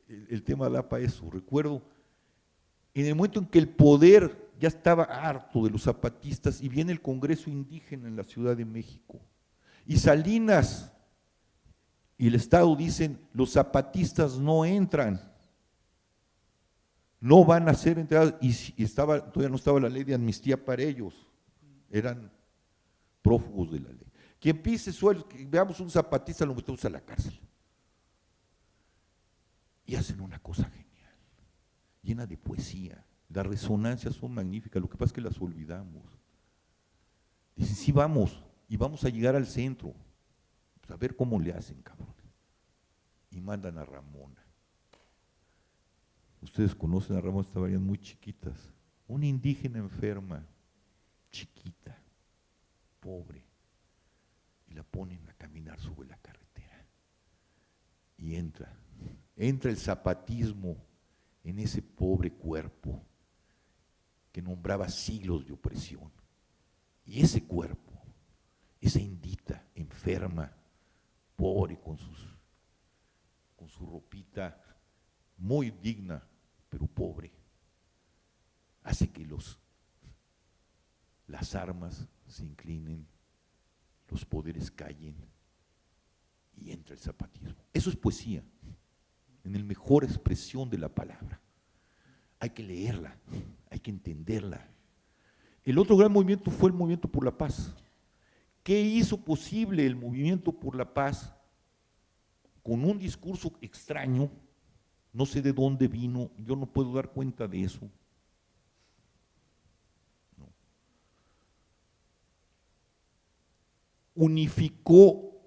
el tema da para eso. Recuerdo en el momento en que el poder ya estaba harto de los zapatistas y viene el Congreso Indígena en la Ciudad de México, y Salinas y el Estado dicen, los zapatistas no entran, no van a ser entrados, y todavía no estaba la ley de amnistía para ellos, eran prófugos de la ley. Quien pise suelo, veamos un zapatista, lo metemos a la cárcel. Y hacen una cosa genial, llena de poesía. Las resonancias son magníficas, lo que pasa es que las olvidamos. Dicen, sí vamos, y vamos a llegar al centro, pues a ver cómo le hacen, cabrón. Y mandan a Ramona. Ustedes conocen a Ramona, estaban muy chiquitas. Una indígena enferma, chiquita, pobre, y la ponen a caminar sobre la carretera. Y entra el zapatismo en ese pobre cuerpo que nombraba siglos de opresión. Y ese cuerpo, esa indita enferma, pobre, con su ropita muy digna, pero pobre, hace que las armas se inclinen, los poderes callen y entra el zapatismo. Eso es poesía, en la mejor expresión de la palabra. Hay que leerla, hay que entenderla. El otro gran movimiento fue el movimiento por la paz. ¿Qué hizo posible el movimiento por la paz? Con un discurso extraño, no sé de dónde vino, yo no puedo dar cuenta de eso. No. Unificó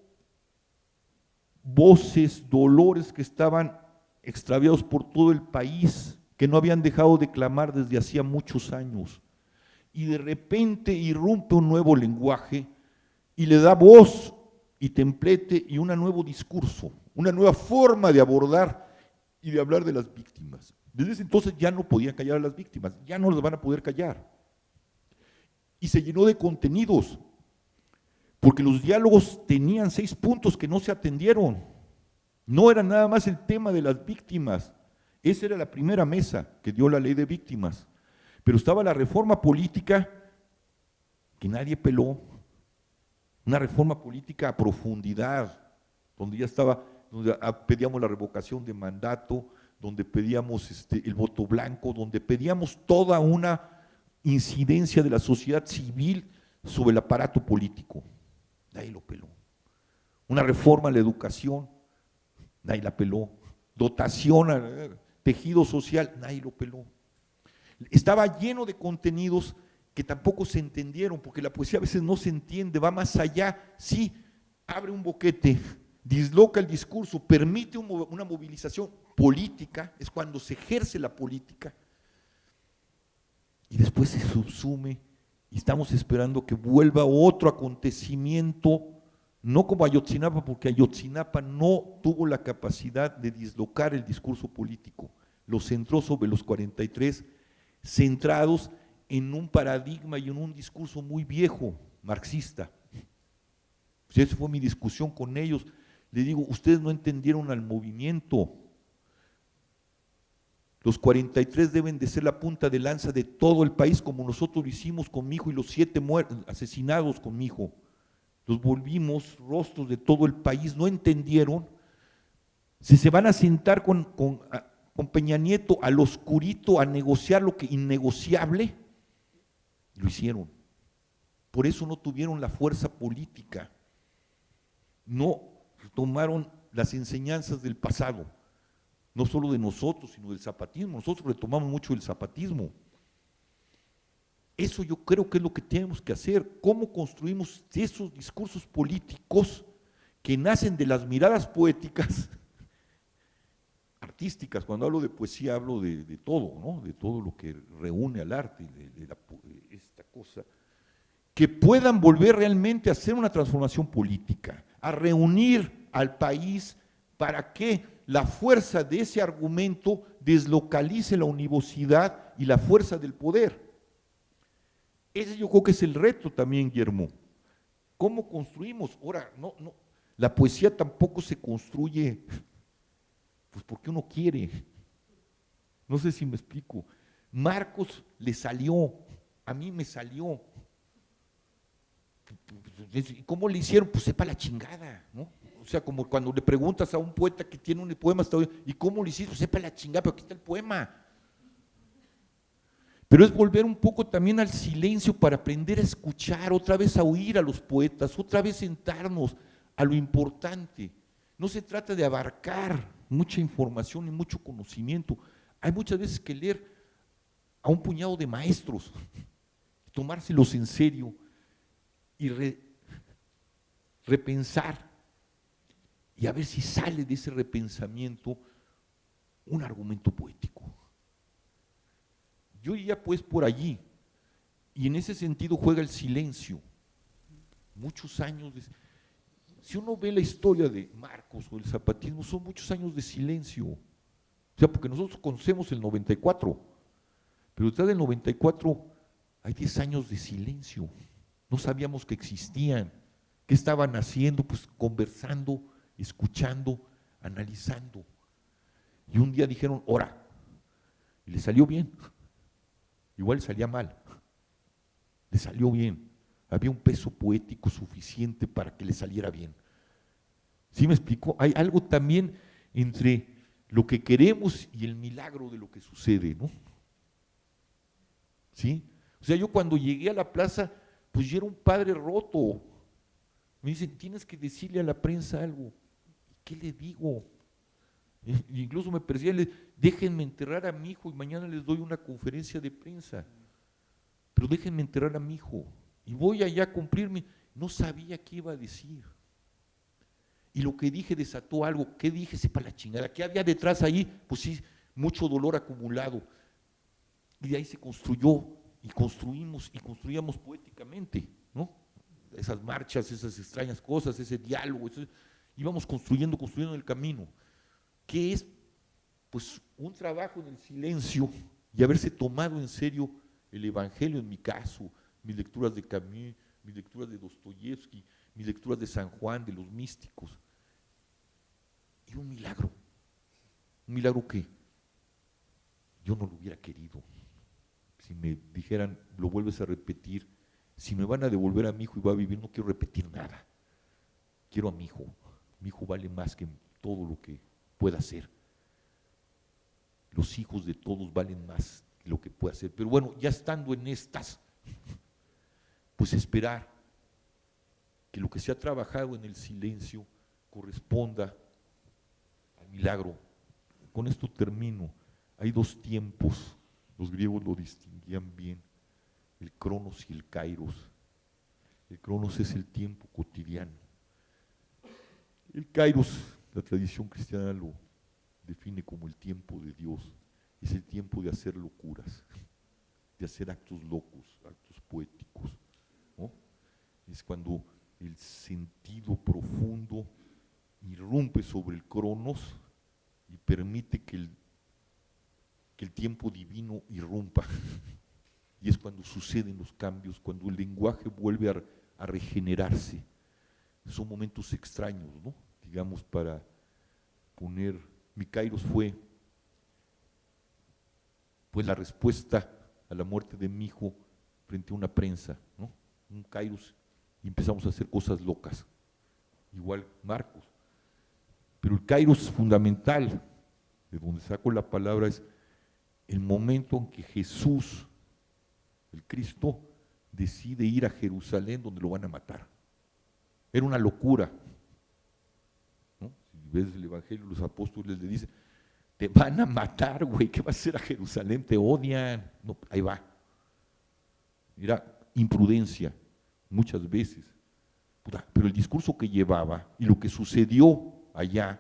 voces, dolores que estaban extraviados por todo el país, que no habían dejado de clamar desde hacía muchos años. Y de repente irrumpe un nuevo lenguaje y le da voz y templete y un nuevo discurso, una nueva forma de abordar y de hablar de las víctimas. Desde ese entonces ya no podían callar a las víctimas, ya no las van a poder callar. Y se llenó de contenidos, porque los diálogos tenían 6 puntos que no se atendieron. No era nada más el tema de las víctimas, esa era la primera mesa que dio la ley de víctimas, pero estaba la reforma política que nadie peló, una reforma política a profundidad, donde ya estaba, donde pedíamos la revocación de mandato, donde pedíamos el voto blanco, donde pedíamos toda una incidencia de la sociedad civil sobre el aparato político. Nadie lo peló. Una reforma a la educación, nadie la peló. Dotación al tejido social, nadie lo peló. Estaba lleno de contenidos que tampoco se entendieron, porque la poesía a veces no se entiende, va más allá, sí, abre un boquete, disloca el discurso, permite una movilización política, es cuando se ejerce la política, y después se subsume, y estamos esperando que vuelva otro acontecimiento, no como Ayotzinapa, porque Ayotzinapa no tuvo la capacidad de dislocar el discurso político, lo centró sobre los 43, centrados en un paradigma y en un discurso muy viejo, marxista. Esa fue mi discusión con ellos. Le digo, ustedes no entendieron al movimiento. Los 43 deben de ser la punta de lanza de todo el país, como nosotros lo hicimos con mi hijo y los 7 asesinados con mi hijo. Los volvimos rostros de todo el país, no entendieron. Si se van a sentar con Peña Nieto al oscurito a negociar lo que innegociable, lo hicieron. Por eso no tuvieron la fuerza política, no tomaron las enseñanzas del pasado, no solo de nosotros, sino del zapatismo. Nosotros retomamos mucho el zapatismo. Eso yo creo que es lo que tenemos que hacer. ¿Cómo construimos esos discursos políticos que nacen de las miradas poéticas, artísticas? Cuando hablo de poesía hablo de todo, ¿no? De todo lo que reúne al arte, de esta cosa, que puedan volver realmente a hacer una transformación política, a reunir al país para que la fuerza de ese argumento deslocalice la univocidad y la fuerza del poder. Ese yo creo que es el reto también, Guillermo. ¿Cómo construimos? Ahora, la poesía tampoco se construye pues porque uno quiere. No sé si me explico. Marcos le salió, a mí me salió. ¿Cómo le hicieron? Pues sepa la chingada, ¿no? O sea, como cuando le preguntas a un poeta que tiene un poema, ¿y cómo lo hiciste? Pues sepa la chingada, pero aquí está el poema. Pero es volver un poco también al silencio para aprender a escuchar, otra vez a oír a los poetas, otra vez sentarnos a lo importante. No se trata de abarcar mucha información y mucho conocimiento. Hay muchas veces que leer a un puñado de maestros, tomárselos en serio y repensar, y a ver si sale de ese repensamiento un argumento poético. Yo iría pues por allí, y en ese sentido juega el silencio. Muchos años, si uno ve la historia de Marcos o el zapatismo, son muchos años de silencio. O sea, porque nosotros conocemos el 94, pero detrás del 94 hay 10 años de silencio. No sabíamos que existían, qué estaban haciendo, pues conversando, escuchando, analizando. Y un día dijeron, ora, y le salió bien. Igual salía mal, le salió bien. Había un peso poético suficiente para que le saliera bien. ¿Sí me explico? Hay algo también entre lo que queremos y el milagro de lo que sucede, ¿no? ¿Sí? O sea, yo cuando llegué a la plaza, pues yo era un padre roto. Me dicen, tienes que decirle a la prensa algo. ¿Qué le digo? Incluso me persiguen, déjenme enterrar a mi hijo y mañana les doy una conferencia de prensa. Pero déjenme enterrar a mi hijo. Y voy allá a cumplirme. No sabía qué iba a decir. Y lo que dije desató algo. ¿Qué dije? Sepa la chingada. ¿Qué había detrás ahí? Pues sí, mucho dolor acumulado. Y de ahí se construyó y construimos y construíamos poéticamente, ¿no? Esas marchas, esas extrañas cosas, ese diálogo, íbamos construyendo el camino, que es pues un trabajo en el silencio y haberse tomado en serio el Evangelio en mi caso, mis lecturas de Camus, mis lecturas de Dostoyevsky, mis lecturas de San Juan, de los místicos. Y un milagro que yo no lo hubiera querido. Si me dijeran, lo vuelves a repetir, si me van a devolver a mi hijo y va a vivir, no quiero repetir nada. Quiero a mi hijo vale más que todo lo que pueda hacer. Los hijos de todos valen más que lo que pueda hacer. Pero bueno, ya estando en estas, pues esperar que lo que se ha trabajado en el silencio corresponda al milagro. Con esto termino. Hay dos tiempos, los griegos lo distinguían bien, el cronos y el kairos. El cronos es el tiempo cotidiano. El kairos, la tradición cristiana lo define como el tiempo de Dios. Es el tiempo de hacer locuras, de hacer actos locos, actos poéticos, ¿no? Es cuando el sentido profundo irrumpe sobre el cronos y permite que el tiempo divino irrumpa. Y es cuando suceden los cambios, cuando el lenguaje vuelve a regenerarse. Son momentos extraños, ¿no? Digamos, para poner, mi kairos fue pues la respuesta a la muerte de mi hijo frente a una prensa, ¿no? Un kairos, y empezamos a hacer cosas locas, igual Marcos. Pero el kairos fundamental, de donde saco la palabra, es el momento en que Jesús, el Cristo, decide ir a Jerusalén donde lo van a matar. Era una locura, ¿no? Si ves el Evangelio, los apóstoles le dicen, te van a matar, güey, ¿qué vas a hacer a Jerusalén? Te odian. No, ahí va. Era imprudencia, muchas veces. Puta, pero el discurso que llevaba y lo que sucedió allá,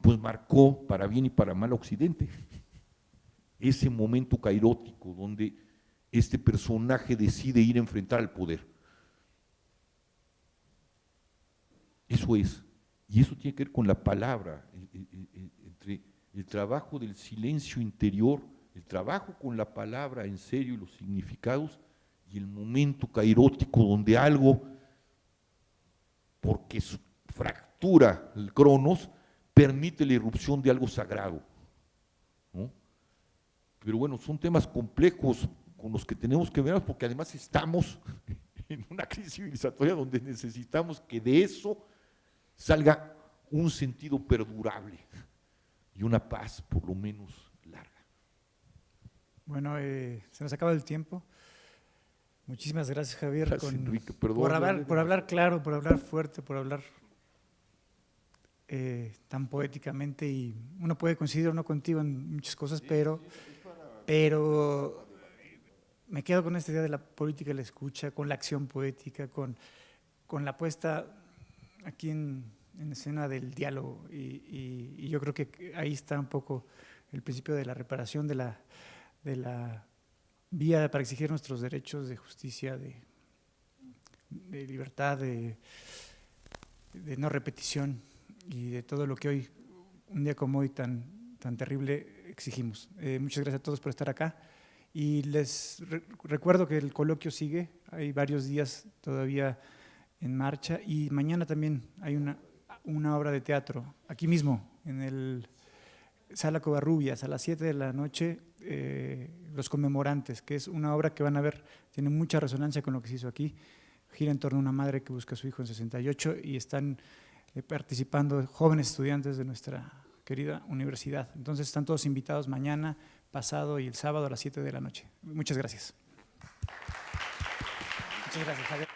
pues marcó para bien y para mal a Occidente. Ese momento cairótico donde este personaje decide ir a enfrentar al poder. Eso es. Y eso tiene que ver con la palabra, entre el trabajo del silencio interior, el trabajo con la palabra en serio y los significados, y el momento cairótico donde algo, porque fractura el cronos, permite la irrupción de algo sagrado, ¿no? Pero bueno, son temas complejos con los que tenemos que ver, porque además estamos en una crisis civilizatoria donde necesitamos que de eso salga un sentido perdurable y una paz por lo menos larga. Bueno, se nos acaba el tiempo. Muchísimas gracias, Javier, Gracias, Enrique. Perdón, por hablar claro, por hablar fuerte, por hablar tan poéticamente. Y uno puede coincidir o no contigo en muchas cosas, pero me quedo con esta idea de la política de la escucha, con la acción poética, con la puesta aquí en escena del diálogo, y yo creo que ahí está un poco el principio de la reparación, de la vía para exigir nuestros derechos de justicia, de libertad, de no repetición, y de todo lo que hoy, un día como hoy tan terrible, exigimos. Muchas gracias a todos por estar acá, y les recuerdo que el coloquio sigue, hay varios días todavía en marcha, y mañana también hay una obra de teatro, aquí mismo, en el Sala Covarrubias, a las 7 de la noche, Los Conmemorantes, que es una obra que van a ver, tiene mucha resonancia con lo que se hizo aquí, gira en torno a una madre que busca a su hijo en 68, y están participando jóvenes estudiantes de nuestra querida universidad. Entonces están todos invitados mañana, pasado y el sábado a las 7 de la noche. Muchas gracias. Muchas gracias, Javier.